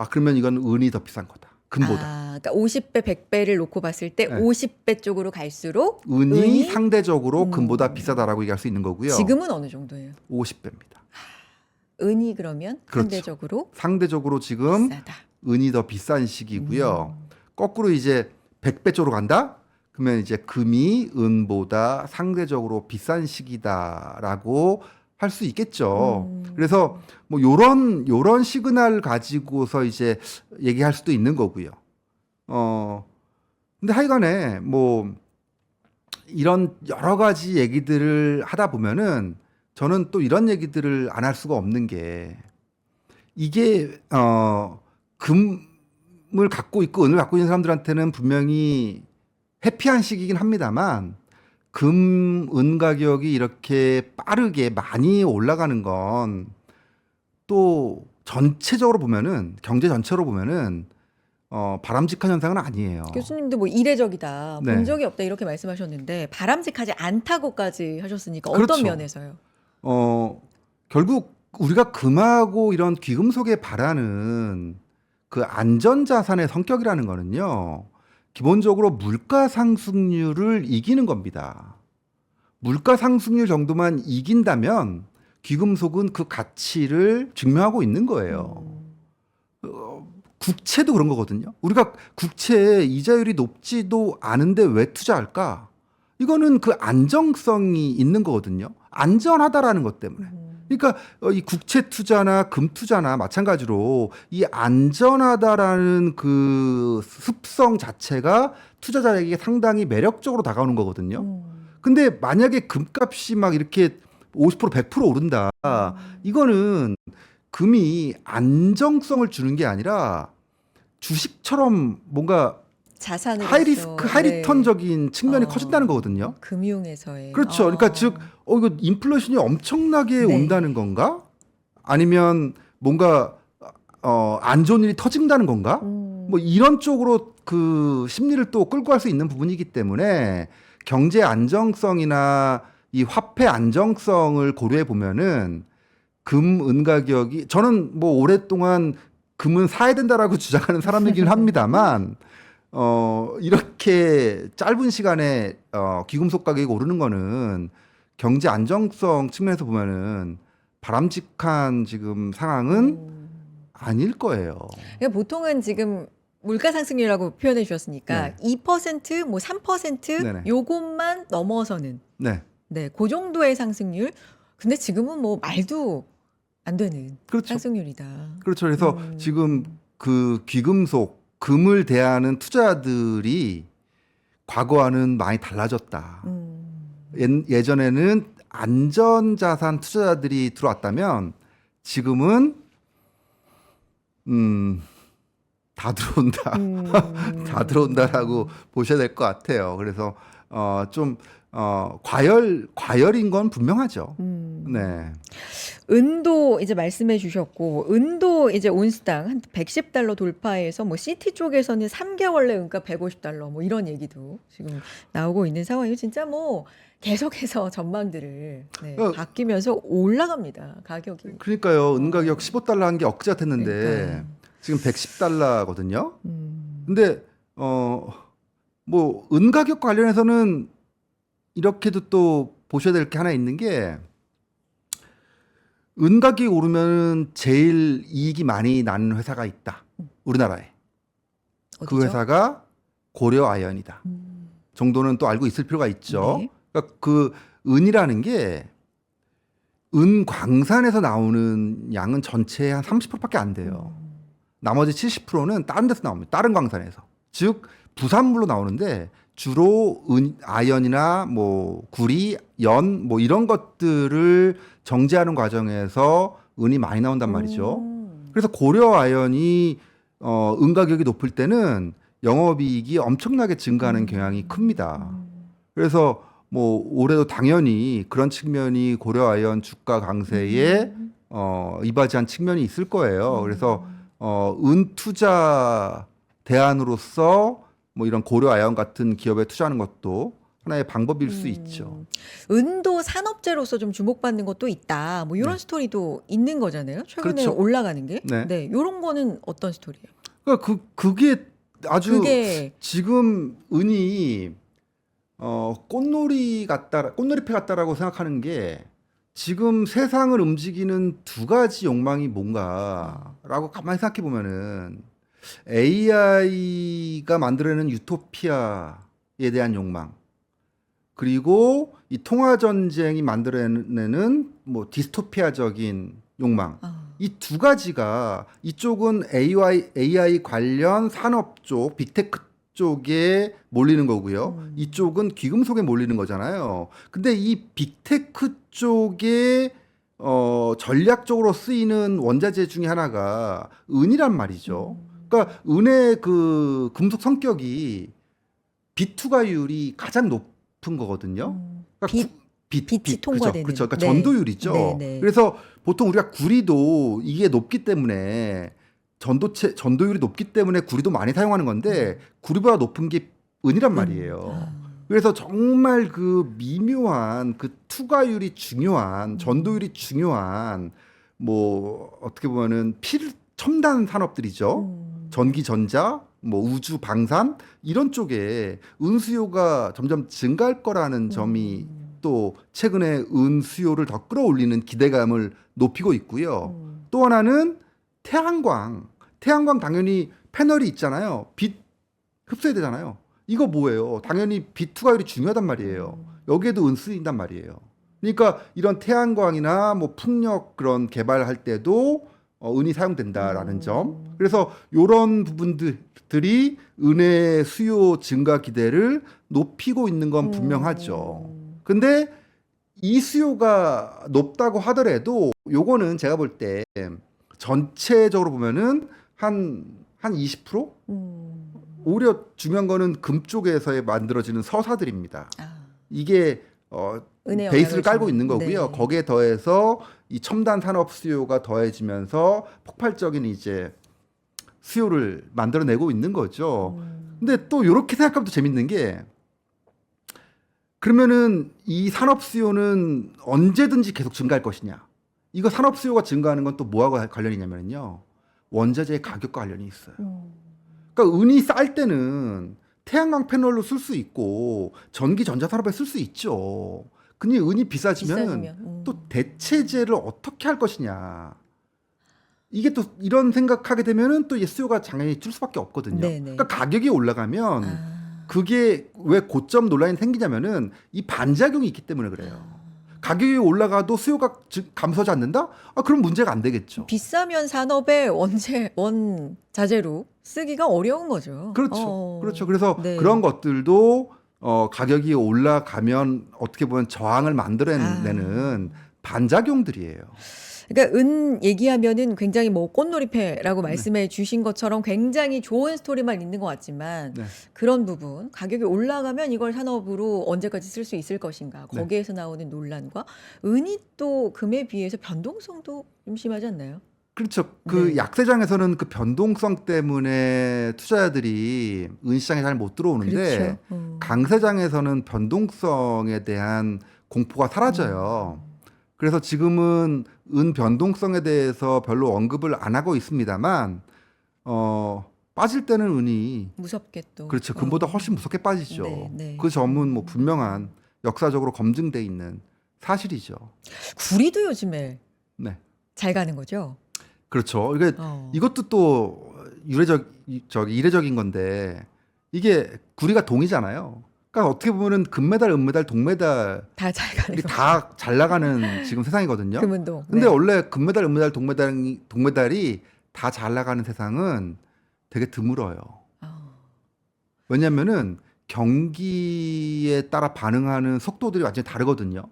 그러면 이건 은이 더 비싼 거다. 금보다. 그러니까 50배, 100배를 놓고 봤을 때 네. 50배 쪽으로 갈수록 은이 상대적으로 금보다 음. 비싸다라고 얘기할 수 있는 거고요. 지금은 어느 정도예요? 50배입니다. 은이 그러면 그렇죠. 상대적으로 상대적으로 지금 비싸다. 은이 더 비싼 시기고요. 거꾸로 이제 100배 쪽으로 간다? 그러면 이제 금이 은보다 상대적으로 비싼 시기다라고 할 수 있겠죠. 그래서 뭐 요런 시그널 가지고서 이제 얘기할 수도 있는 거고요. 근데 하여간에 뭐 이런 여러 가지 얘기들을 하다 보면은 저는 또 이런 얘기들을 안 할 수가 없는 게 이게 금을 갖고 있고 은을 갖고 있는 사람들한테는 분명히 해피한 시기긴 합니다만 금, 은 가격이 이렇게 빠르게 많이 올라가는 건 또 전체적으로 보면은 경제 전체로 보면은 바람직한 현상은 아니에요. 교수님도 뭐 이례적이다, 네. 본 적이 없다 이렇게 말씀하셨는데 바람직하지 않다고까지 하셨으니까 그렇죠. 어떤 면에서요? 결국 우리가 금하고 이런 귀금속에 바라는 그 안전자산의 성격이라는 거는요. 기본적으로 물가 상승률을 이기는 겁니다. 물가 상승률 정도만 이긴다면 귀금속은 그 가치를 증명하고 있는 거예요. 국채도 그런 거거든요. 우리가 국채에 이자율이 높지도 않은데 왜 투자할까? 이거는 그 안정성이 있는 거거든요. 안전하다라는 것 때문에. 그러니까 이 국채 투자나 금 투자나 마찬가지로 이 안전하다라는 그 습성 자체가 투자자에게 상당히 매력적으로 다가오는 거거든요. 근데 만약에 금값이 막 이렇게 50% 100% 오른다. 이거는 금이 안정성을 주는 게 아니라 주식처럼 뭔가 자산으로서 하이리스크, 하이리턴적인 측면이 커진다는 거거든요. 금융에서의 그렇죠. 그러니까 즉 이거 인플레이션이 엄청나게 네. 온다는 건가? 아니면 뭔가 안 좋은 일이 터진다는 건가? 뭐 이런 쪽으로 그 심리를 또 끌고 갈 수 있는 부분이기 때문에 경제 안정성이나 이 화폐 안정성을 고려해 보면은 금, 은 가격이 저는 뭐 오랫동안 금은 사야 된다라고 주장하는 사람이긴 합니다만 이렇게 짧은 시간에 귀금속 가격이 오르는 거는 경제 안정성 측면에서 보면은 바람직한 지금 상황은 아닐 거예요. 그러니까 보통은 지금 물가 상승률이라고 표현해 주셨으니까 네. 2%, 뭐 3% 네네. 요것만 넘어서는 네. 네, 그 정도의 상승률. 근데 지금은 뭐 말도 안 되는 그렇죠. 상승률이다. 그렇죠. 그래서 지금 그 귀금속, 금을 대하는 투자들이 과거와는 많이 달라졌다. 예전에는 안전자산 투자자들이 들어왔다면 지금은 다 들어온다. 다 들어온다라고 보셔야 될 것 같아요. 그래서 좀 과열인 건 분명하죠. 네. 은도 이제 말씀해 주셨고, 은도 이제 온스당 한 $110 돌파해서 뭐 시티 쪽에서는 3개월 내 은가 $150 뭐 이런 얘기도 지금 나오고 있는 상황이고, 진짜 뭐 계속해서 전망들을 네, 어. 바뀌면서 올라갑니다. 가격이. 그러니까요. 은 가격 $15 한 게 억지 같았는데 그러니까요. 지금 $110거든요. 음. 근데 뭐 은 가격 관련해서는 이렇게도 또 보셔야 될 게 하나 있는 게, 은 가격이 오르면 제일 이익이 많이 나는 회사가 있다. 우리나라에. 그 어디죠? 회사가 고려 아연이다. 음. 정도는 또 알고 있을 필요가 있죠. 네. 그러니까 그 은이라는 게 은 광산에서 나오는 양은 전체의 한 30%밖에 안 돼요. 나머지 70%는 다른 데서 나옵니다. 다른 광산에서. 즉 부산물로 나오는데 주로 아연이나 뭐 구리, 연 뭐 이런 것들을 정제하는 과정에서 은이 많이 나온단 말이죠. 그래서 고려 아연이 은 가격이 높을 때는 영업이익이 엄청나게 증가하는 경향이 큽니다. 그래서 뭐 올해도 당연히 그런 측면이 고려 아연 주가 강세에 이바지한 측면이 있을 거예요. 그래서 은 투자 대안으로서 뭐 이런 고려 아연 같은 기업에 투자하는 것도 하나의 방법일 수 있죠. 은도 산업재로서 좀 주목받는 것도 있다. 뭐 이런 네. 스토리도 있는 거잖아요. 최근에 그렇죠. 올라가는 게. 네. 네. 이런 거는 어떤 스토리예요? 그러니까 그게 아주 그게 지금 은이 꽃놀이패 같다라고 생각하는 게, 지금 세상을 움직이는 두 가지 욕망이 뭔가라고 가만히 생각해 보면은 AI가 만들어내는 유토피아에 대한 욕망, 그리고 이 통화 전쟁이 만들어내는 뭐 디스토피아적인 욕망, 이 두 가지가, 이쪽은 AI 관련 산업 쪽, 빅테크 쪽에 몰리는 거고요. 이쪽은 귀금속에 몰리는 거잖아요. 근데 이 빅테크 쪽에 전략적으로 쓰이는 원자재 중에 하나가 은이란 말이죠. 그러니까 은의 그 금속 성격이 비투가율이 가장 높은 거거든요. 그러니까 빛이 통과되는. 그렇죠. 그러니까 네. 전도율이죠. 네, 네. 그래서 보통 우리가 구리도 이게 높기 때문에, 전도율이 높기 때문에 구리도 많이 사용하는 건데, 구리보다 높은 게 은이란 말이에요. 그래서 정말 그 미묘한 그 투과율이 중요한, 전도율이 중요한, 뭐 어떻게 보면은 첨단 산업들이죠. 전기, 전자, 뭐 우주, 방산 이런 쪽에 은 수요가 점점 증가할 거라는 점이 또 최근에 은 수요를 더 끌어올리는 기대감을 높이고 있고요. 또 하나는 태양광 당연히 패널이 있잖아요. 빛 흡수해야 되잖아요. 이거 뭐예요? 당연히 빛 투과율이 중요하단 말이에요. 여기에도 은 쓰인단 말이에요. 그러니까 이런 태양광이나 뭐 풍력 그런 개발할 때도 은이 사용된다라는 점. 그래서 이런 부분들이 은의 수요 증가 기대를 높이고 있는 건 분명하죠. 근데 이 수요가 높다고 하더라도 요거는 제가 볼 때 전체적으로 보면은 한 20%? 오히려 중요한 거는 금 쪽에서 만들어지는 서사들입니다. 이게 은의 베이스를 영향을 깔고 주는. 있는 거고요. 네. 거기에 더해서 이 첨단 산업 수요가 더해지면서 폭발적인 이제 수요를 만들어내고 있는 거죠. 근데 또 이렇게 생각하면 또 재밌는 게, 그러면은 이 산업 수요는 언제든지 계속 증가할 것이냐? 이거 산업 수요가 증가하는 건 또 뭐하고 관련이 있냐면요, 원자재 가격과 관련이 있어요. 그러니까 은이 쌀 때는 태양광 패널로 쓸 수 있고 전기 전자 산업에 쓸 수 있죠. 근데 은이 비싸지면 또 대체재를 어떻게 할 것이냐. 이게 또 이런 생각하게 되면은 또 수요가 당연히 줄 수밖에 없거든요. 네네. 그러니까 가격이 올라가면 그게 왜 고점 논란이 생기냐면은 이 반작용이 있기 때문에 그래요. 가격이 올라가도 수요가 감소하지 않는다? 그럼 문제가 안 되겠죠. 비싸면 산업에 원자재로 쓰기가 어려운 거죠. 그렇죠. 그렇죠. 그래서 네. 그런 것들도 가격이 올라가면 어떻게 보면 저항을 만들어내는 반작용들이에요. 그러니까 은 얘기하면은 굉장히 뭐 꽃놀이패라고 네. 말씀해 주신 것처럼 굉장히 좋은 스토리만 있는 것 같지만 네. 그런 부분 가격이 올라가면 이걸 산업으로 언제까지 쓸 수 있을 것인가 네. 거기에서 나오는 논란과 은이 또 금에 비해서 변동성도 좀 심하지 않나요? 그렇죠. 그 네. 약세장에서는 그 변동성 때문에 투자자들이 은시장에 잘 못 들어오는데 그렇죠. 강세장에서는 변동성에 대한 공포가 사라져요. 그래서 지금은 은 변동성에 대해서 별로 언급을 안 하고 있습니다만 빠질 때는 은이 무섭게 또. 그렇죠. 금보다 훨씬 무섭게 빠지죠. 네, 네. 그 점은 뭐 분명한 역사적으로 검증돼 있는 사실이죠. 구리도 요즘에 네. 잘 가는 거죠. 그렇죠. 이게 이것도 또 이례적인 건데 이게 구리가 동이잖아요. 그러니까 어떻게 보면은 금메달, 은메달, 동메달 다 잘 가는 이게 거. 다 잘 나가는 지금 세상이거든요. 금은도. 근데 네. 원래 금메달, 은메달, 동메달이 다 잘 나가는 세상은 되게 드물어요. 왜냐면은 경기에 따라 반응하는 속도들이 완전히 다르거든요.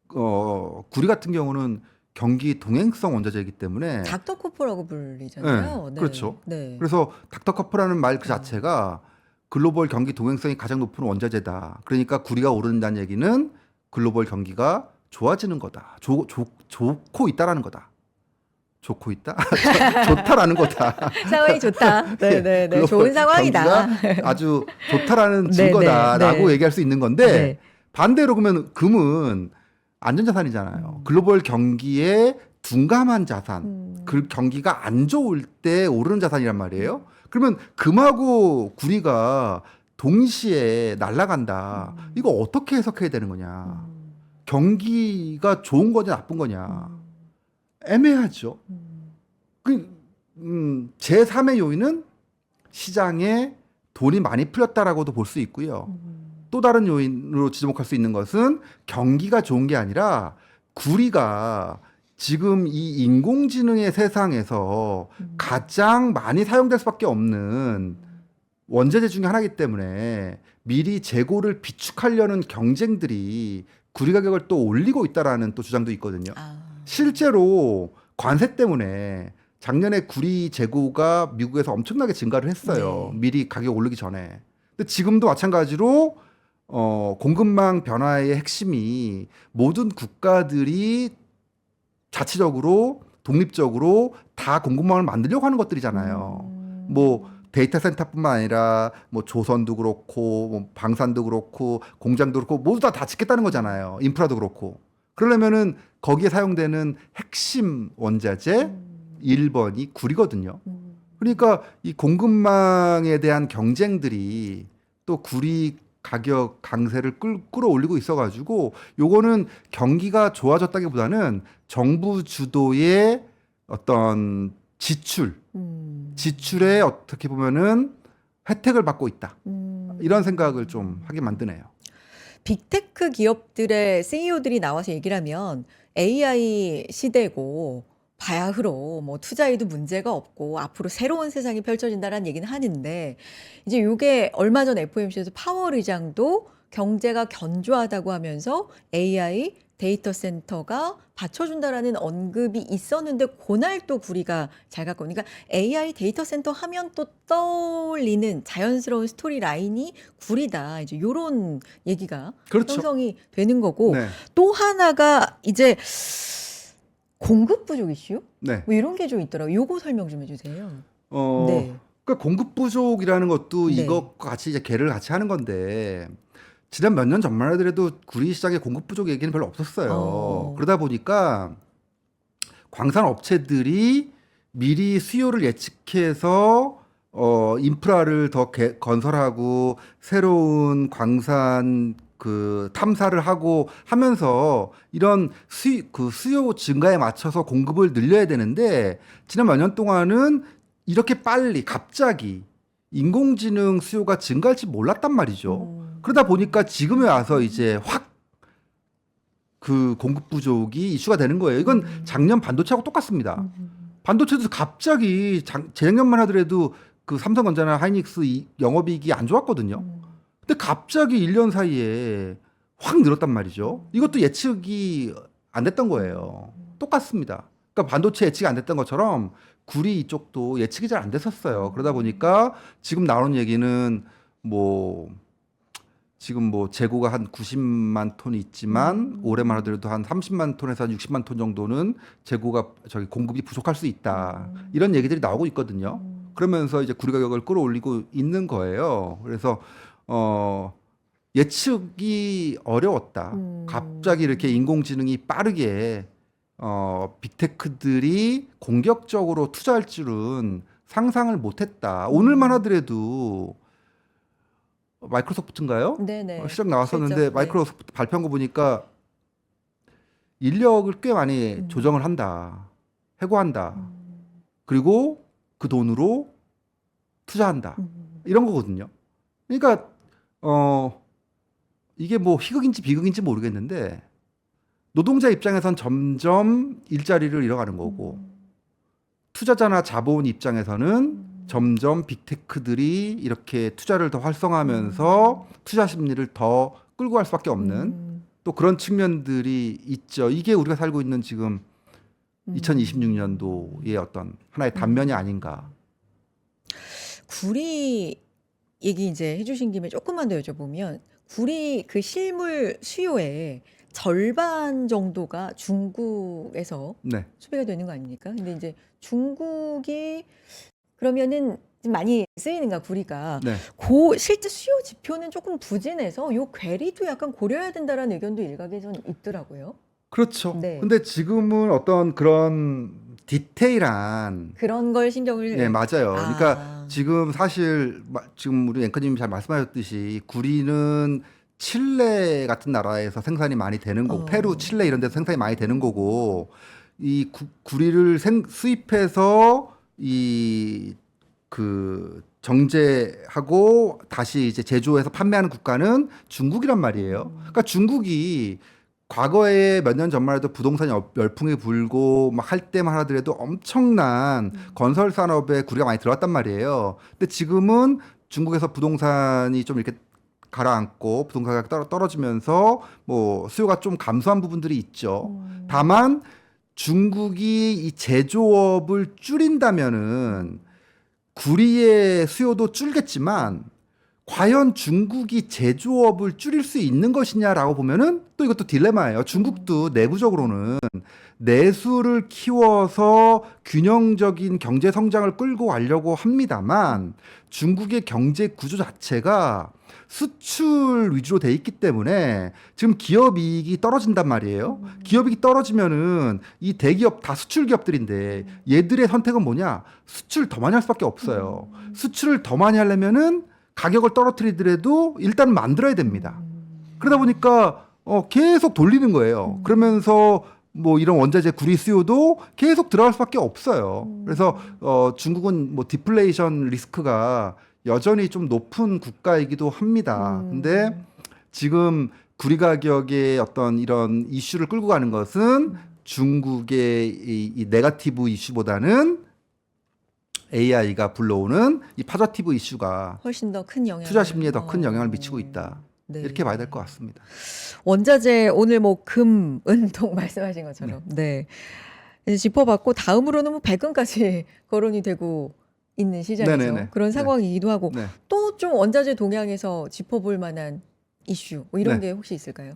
구리 같은 경우는 경기 동행성 원자재이기 때문에 닥터코프라고 불리잖아요. 네. 그렇죠. 네. 그래서 닥터커프라는 말 그 자체가 글로벌 경기 동행성이 가장 높은 원자재다. 그러니까 구리가 오른다는 얘기는 글로벌 경기가 좋아지는 거다. 좋고 있다라는 거다. 좋고 있다? 좋다라는 거다. 상황이 좋다. 네네네. 글로벌 좋은 상황이다. 경기가 아주 좋다라는 네, 증거다라고 네. 얘기할 수 있는 건데 네. 반대로 그러면 금은 안전자산이잖아요. 글로벌 경기에 둔감한 자산, 그 경기가 안 좋을 때 오르는 자산이란 말이에요. 그러면 금하고 구리가 동시에 날아간다. 이거 어떻게 해석해야 되는 거냐? 경기가 좋은 거냐 나쁜 거냐? 애매하죠. 제3의 요인은 시장에 돈이 많이 풀렸다라고도 볼 수 있고요. 또 다른 요인으로 지목할 수 있는 것은 경기가 좋은 게 아니라 구리가 지금 이 인공지능의 세상에서 가장 많이 사용될 수밖에 없는 원자재 중에 하나이기 때문에 미리 재고를 비축하려는 경쟁들이 구리 가격을 또 올리고 있다라는 또 주장도 있거든요. 실제로 관세 때문에 작년에 구리 재고가 미국에서 엄청나게 증가를 했어요. 네. 미리 가격 올리기 전에. 근데 지금도 마찬가지로 공급망 변화의 핵심이 모든 국가들이 자체적으로 독립적으로 다 공급망을 만들려고 하는 것들이잖아요. 뭐 데이터 센터뿐만 아니라 뭐 조선도 그렇고 뭐 방산도 그렇고 공장도 그렇고 모두 다 짓겠다는 거잖아요. 인프라도 그렇고. 그러려면은 거기에 사용되는 핵심 원자재 1번이 구리거든요. 그러니까 이 공급망에 대한 경쟁들이 또 구리 가격 강세를 끌어올리고 있어가지고 요거는 경기가 좋아졌다기보다는 정부 주도의 어떤 지출에 어떻게 보면은 혜택을 받고 있다. 이런 생각을 좀 하게 만드네요. 빅테크 기업들의 CEO들이 나와서 얘기를 하면 AI 시대고 바야흐로 뭐 투자에도 문제가 없고 앞으로 새로운 세상이 펼쳐진다라는 얘기는 하는데 이제 요게 얼마 전 FOMC에서 파월 의장도 경제가 견조하다고 하면서 AI 데이터 센터가 받쳐준다라는 언급이 있었는데 그날 또 구리가 잘 갖고 오니까 AI 데이터 센터 하면 또 떠올리는 자연스러운 스토리 라인이 구리다. 이제 요런 얘기가 그렇죠. 형성이 되는 거고 네. 또 하나가 이제 공급 부족 이슈? 네. 뭐 이런 게 좀 있더라고요. 요거 설명 좀 해주세요. 네. 그러니까 공급 부족이라는 것도 네. 이것과 같이 이제 개를 같이 하는 건데 지난 몇 년 전만 하더라도 구리 시장에 공급 부족 얘기는 별로 없었어요. 그러다 보니까 광산 업체들이 미리 수요를 예측해서 인프라를 더 건설하고 새로운 광산 그 탐사를 하고 하면서 이런 수요 증가에 맞춰서 공급을 늘려야 되는데 지난 몇 년 동안은 이렇게 빨리 갑자기 인공지능 수요가 증가할지 몰랐단 말이죠. 그러다 보니까 지금에 와서 이제 확 그 공급 부족이 이슈가 되는 거예요. 이건 작년 반도체하고 똑같습니다. 반도체도 갑자기 재작년만 하더라도 그 삼성전자나 하이닉스 영업이익이 안 좋았거든요. 근데 갑자기 1년 사이에 확 늘었단 말이죠. 이것도 예측이 안 됐던 거예요. 똑같습니다. 그러니까 반도체 예측이 안 됐던 것처럼 구리 이쪽도 예측이 잘 안 됐었어요. 그러다 보니까 지금 나오는 얘기는 뭐 지금 뭐 재고가 한 90만 톤이 있지만 올해만 하더라도 한 30만 톤에서 한 60만 톤 정도는 재고가 공급이 부족할 수 있다. 이런 얘기들이 나오고 있거든요. 그러면서 이제 구리 가격을 끌어올리고 있는 거예요. 그래서 예측이 어려웠다. 갑자기 이렇게 인공지능이 빠르게 빅테크들이 공격적으로 투자할 줄은 상상을 못했다. 오늘만 하더라도 마이크로소프트인가요? 네네. 시작 나왔었는데 실적, 네. 마이크로소프트 발표한 거 보니까 인력을 꽤 많이 조정을 한다. 해고한다. 그리고 그 돈으로 투자한다. 이런 거거든요. 그러니까 이게 뭐 희극인지 비극인지 모르겠는데 노동자 입장에선 점점 일자리를 잃어가는 거고 투자자나 자본 입장에서는 점점 빅테크들이 이렇게 투자를 더 활성화하면서 투자 심리를 더 끌고 갈 수밖에 없는 또 그런 측면들이 있죠. 이게 우리가 살고 있는 지금 2026년도의 어떤 하나의 단면이 아닌가. 구리 얘기 이제 해주신 김에 조금만 더 여쭤보면 구리 그 실물 수요의 절반 정도가 중국에서 네. 수배가 되는 거 아닙니까? 근데 이제 중국이 그러면은 좀 많이 쓰이는가 구리가 네. 실제 수요 지표는 조금 부진해서 요 괴리도 약간 고려해야 된다라는 의견도 일각에서는 있더라고요. 그렇죠. 네. 근데 지금은 어떤 그런 디테일한 그런 걸 신경을 네, 맞아요. 그러니까 아. 지금 사실 지금 우리 앵커님이 잘 말씀하셨듯이 구리는 칠레 같은 나라에서 생산이 많이 되는 거고 페루, 칠레 이런 데서 생산이 많이 되는 거고 이 구리를 수입해서 이 그 정제하고 다시 이제 제조해서 판매하는 국가는 중국이란 말이에요. 그러니까 중국이 과거에 몇 년 전만 해도 부동산 열풍이 불고 막 할 때만 하더라도 엄청난 건설 산업에 구리가 많이 들어왔단 말이에요. 근데 지금은 중국에서 부동산이 좀 이렇게 가라앉고 부동산 가격 떨어지면서 뭐 수요가 좀 감소한 부분들이 있죠. 다만 중국이 이 제조업을 줄인다면은 구리의 수요도 줄겠지만 과연 중국이 제조업을 줄일 수 있는 것이냐라고 보면은 또 이것도 딜레마예요. 중국도 내부적으로는 내수를 키워서 균형적인 경제 성장을 끌고 가려고 합니다만 중국의 경제 구조 자체가 수출 위주로 돼 있기 때문에 지금 기업 이익이 떨어진단 말이에요. 기업 이익이 떨어지면은 이 대기업 다 수출 기업들인데 얘들의 선택은 뭐냐? 수출 더 많이 할 수밖에 없어요. 수출을 더 많이 하려면은 가격을 떨어뜨리더라도 일단 만들어야 됩니다. 그러다 보니까 계속 돌리는 거예요. 그러면서 뭐 이런 원자재 구리 수요도 계속 들어갈 수밖에 없어요. 그래서 중국은 뭐 디플레이션 리스크가 여전히 좀 높은 국가이기도 합니다. 근데 지금 구리 가격의 어떤 이런 이슈를 끌고 가는 것은 중국의 이 네거티브 이슈보다는 AI가 불러오는 이 파저티브 이슈가 훨씬 더 큰 영향 투자 심리에 더 큰 영향을 미치고 있다. 네. 이렇게 봐야 될 것 같습니다. 원자재 오늘 뭐 금, 은동 말씀하신 것처럼 네. 이제 짚어봤고 다음으로는 뭐 백은까지 거론이 되고 있는 시장이죠. 네네네. 그런 네. 상황이기도 하고 네. 또 좀 원자재 동향에서 짚어볼 만한 이슈 뭐 이런 네. 게 혹시 있을까요?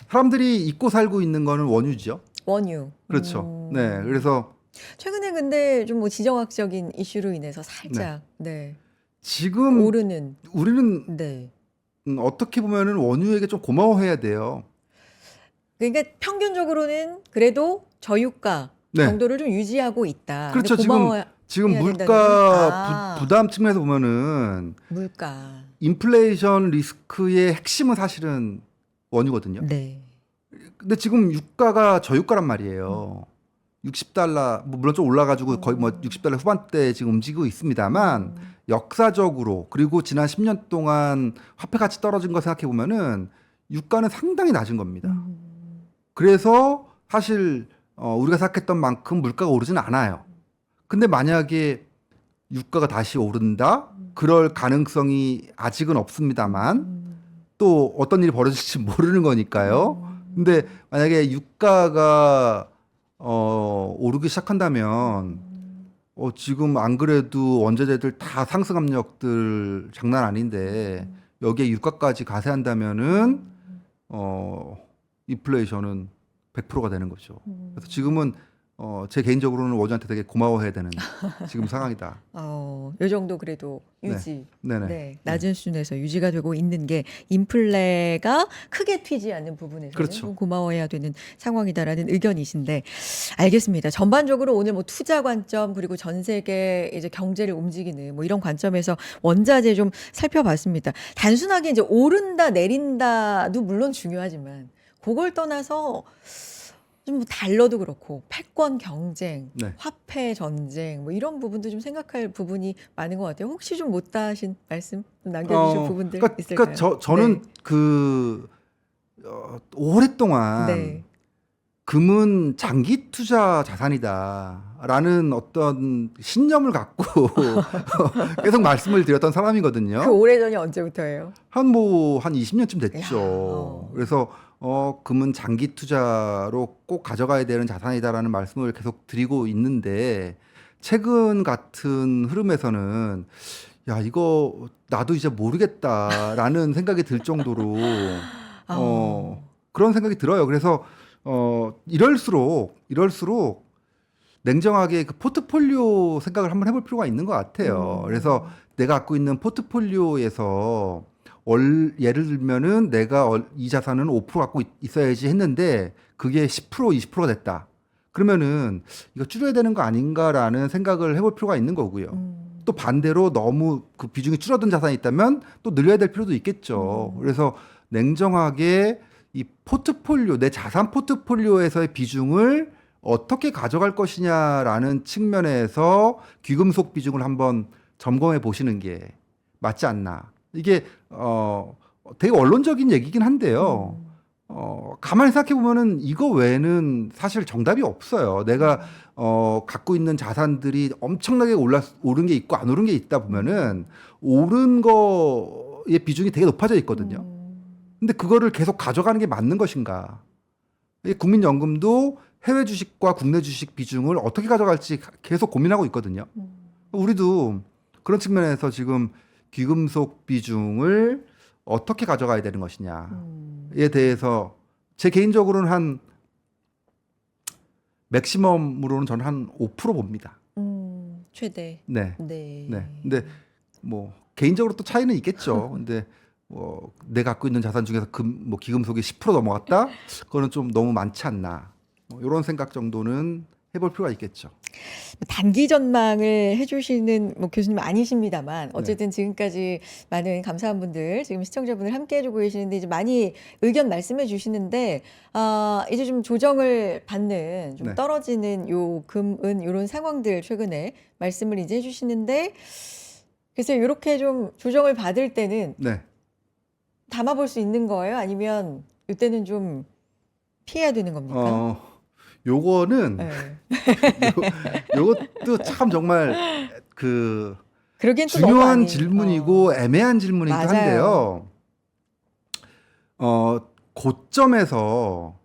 사람들이 잊고 살고 있는 거는 원유죠. 원유. 그렇죠. 네. 그래서 최근에 근데 좀 뭐 지정학적인 이슈로 인해서 살짝 네. 지금 오르는 우리는 네. 어떻게 보면은 원유에게 좀 고마워해야 돼요. 그러니까 평균적으로는 그래도 저유가 네. 정도를 좀 유지하고 있다. 그렇죠. 근데 지금 해야 물가 된다는 부담 측면에서 보면은 물가. 인플레이션 리스크의 핵심은 사실은 원유거든요. 네. 근데 지금 유가가 저유가란 말이에요. 60달러, 뭐 물론 좀 올라가지고 거의 뭐 60달러 후반대에 지금 움직이고 있습니다만 역사적으로 그리고 지난 10년 동안 화폐 가치 떨어진 거 생각해 보면은 유가는 상당히 낮은 겁니다. 그래서 사실 우리가 생각했던 만큼 물가가 오르진 않아요. 근데 만약에 유가가 다시 오른다? 그럴 가능성이 아직은 없습니다만 또 어떤 일이 벌어질지 모르는 거니까요. 근데 만약에 유가가 오르기 시작한다면 지금 안 그래도 원자재들 다 상승 압력들 장난 아닌데 여기에 유가까지 가세한다면은 인플레이션은 100%가 되는 거죠. 그래서 지금은 제 개인적으로는 워즈한테 되게 고마워해야 되는 지금 상황이다. 요 정도 그래도 네. 유지. 네네. 네, 낮은 수준에서 유지가 되고 있는 게 인플레가 크게 튀지 않는 부분에서는 그렇죠. 좀 고마워해야 되는 상황이다라는 의견이신데 알겠습니다. 전반적으로 오늘 뭐 투자 관점 그리고 전 세계 이제 경제를 움직이는 뭐 이런 관점에서 원자재 좀 살펴봤습니다. 단순하게 이제 오른다 내린다도 물론 중요하지만 그걸 떠나서 좀 뭐 달러도 그렇고 패권 경쟁, 네. 화폐 전쟁 뭐 이런 부분도 좀 생각할 부분이 많은 것 같아요. 혹시 좀 못다 하신 말씀 좀 남겨주실 부분들 있을까요? 저는 오랫동안 네. 금은 장기 투자 자산이다라는 어떤 신념을 갖고 계속 말씀을 드렸던 사람이거든요. 그 오래전이 언제부터예요? 한 20년쯤 됐죠. 야. 그래서 금은 장기 투자로 꼭 가져가야 되는 자산이다라는 말씀을 계속 드리고 있는데 최근 같은 흐름에서는 야, 이거 나도 이제 모르겠다라는 생각이 들 정도로 그런 생각이 들어요. 그래서 이럴수록 냉정하게 그 포트폴리오 생각을 한번 해볼 필요가 있는 것 같아요. 그래서 내가 갖고 있는 포트폴리오에서 예를 들면은 내가 이 자산은 5% 갖고 있어야지 했는데 그게 10%, 20%가 됐다. 그러면은 이거 줄여야 되는 거 아닌가라는 생각을 해볼 필요가 있는 거고요. 또 반대로 너무 그 비중이 줄어든 자산이 있다면 또 늘려야 될 필요도 있겠죠. 그래서 냉정하게 이 포트폴리오, 내 자산 포트폴리오에서의 비중을 어떻게 가져갈 것이냐라는 측면에서 귀금속 비중을 한번 점검해 보시는 게 맞지 않나. 이게 되게 원론적인 얘기긴 한데요. 가만히 생각해 보면은 이거 외에는 사실 정답이 없어요. 내가 갖고 있는 자산들이 엄청나게 오른 게 있고 안 오른 게 있다 보면은 오른 거의 비중이 되게 높아져 있거든요. 근데 그거를 계속 가져가는 게 맞는 것인가? 이 국민연금도 해외 주식과 국내 주식 비중을 어떻게 가져갈지 계속 고민하고 있거든요. 우리도 그런 측면에서 지금 귀금속 비중을 어떻게 가져가야 되는 것이냐에 대해서 제 개인적으로는 한 맥시멈으로는 저는 한 5% 봅니다. 최대. 네. 네. 네. 근데 뭐 개인적으로 또 차이는 있겠죠. 근데 내가 갖고 있는 자산 중에서 귀금속이 10% 넘어갔다? 그거는 좀 너무 많지 않나. 이런 생각 정도는 해볼 필요가 있겠죠. 단기 전망을 해주시는 뭐 교수님 아니십니다만 어쨌든 지금까지 많은 감사한 분들 지금 시청자분들 함께 해주고 계시는데 이제 많이 의견 말씀해 주시는데 이제 좀 조정을 받는 좀 네. 떨어지는 요 금은 이런 상황들 최근에 말씀을 이제 해주시는데 그래서 이렇게 좀 조정을 받을 때는 네. 담아볼 수 있는 거예요? 아니면 이때는 좀 피해야 되는 겁니까? 요거는 네. 요것도 참 정말 그 그러기엔 또 너무 중요한 아닌. 질문이고 애매한 질문이기도 맞아요. 한데요. 고점에서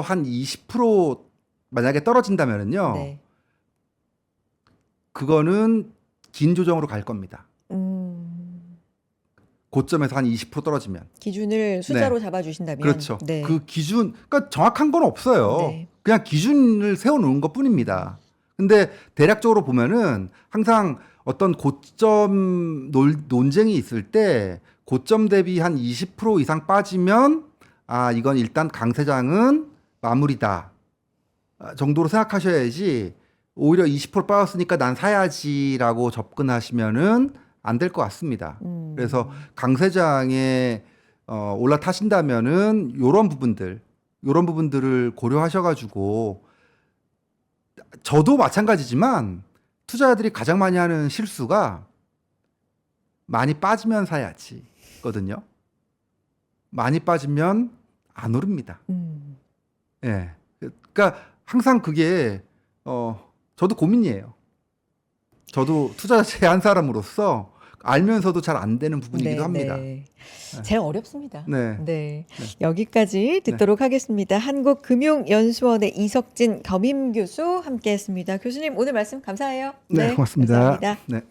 한 20% 만약에 떨어진다면은요. 네. 그거는 긴 조정으로 갈 겁니다. 고점에서 한 20% 떨어지면. 기준을 숫자로 잡아주신다면. 그렇죠. 네. 그 기준, 그러니까 정확한 건 없어요. 네. 그냥 기준을 세워놓은 것 뿐입니다. 근데 대략적으로 보면은 항상 어떤 고점 논쟁이 있을 때 고점 대비 한 20% 이상 빠지면 이건 일단 강세장은 마무리다 정도로 생각하셔야지 오히려 20% 빠졌으니까 난 사야지라고 접근하시면은 안 될 것 같습니다. 그래서 강세장에 올라타신다면은 요런 부분들을 고려하셔가지고 저도 마찬가지지만 투자자들이 가장 많이 하는 실수가 많이 빠지면 사야지거든요. 많이 빠지면 안 오릅니다. 예. 그러니까 항상 그게 저도 고민이에요. 저도 투자자 한 사람으로서 알면서도 잘 안 되는 부분이기도 합니다. 네. 제일 어렵습니다. 네. 네. 여기까지 듣도록 하겠습니다. 한국금융연수원의 이석진 겸임 교수 함께했습니다. 교수님 오늘 말씀 감사해요. 네, 고맙습니다. 감사합니다. 네.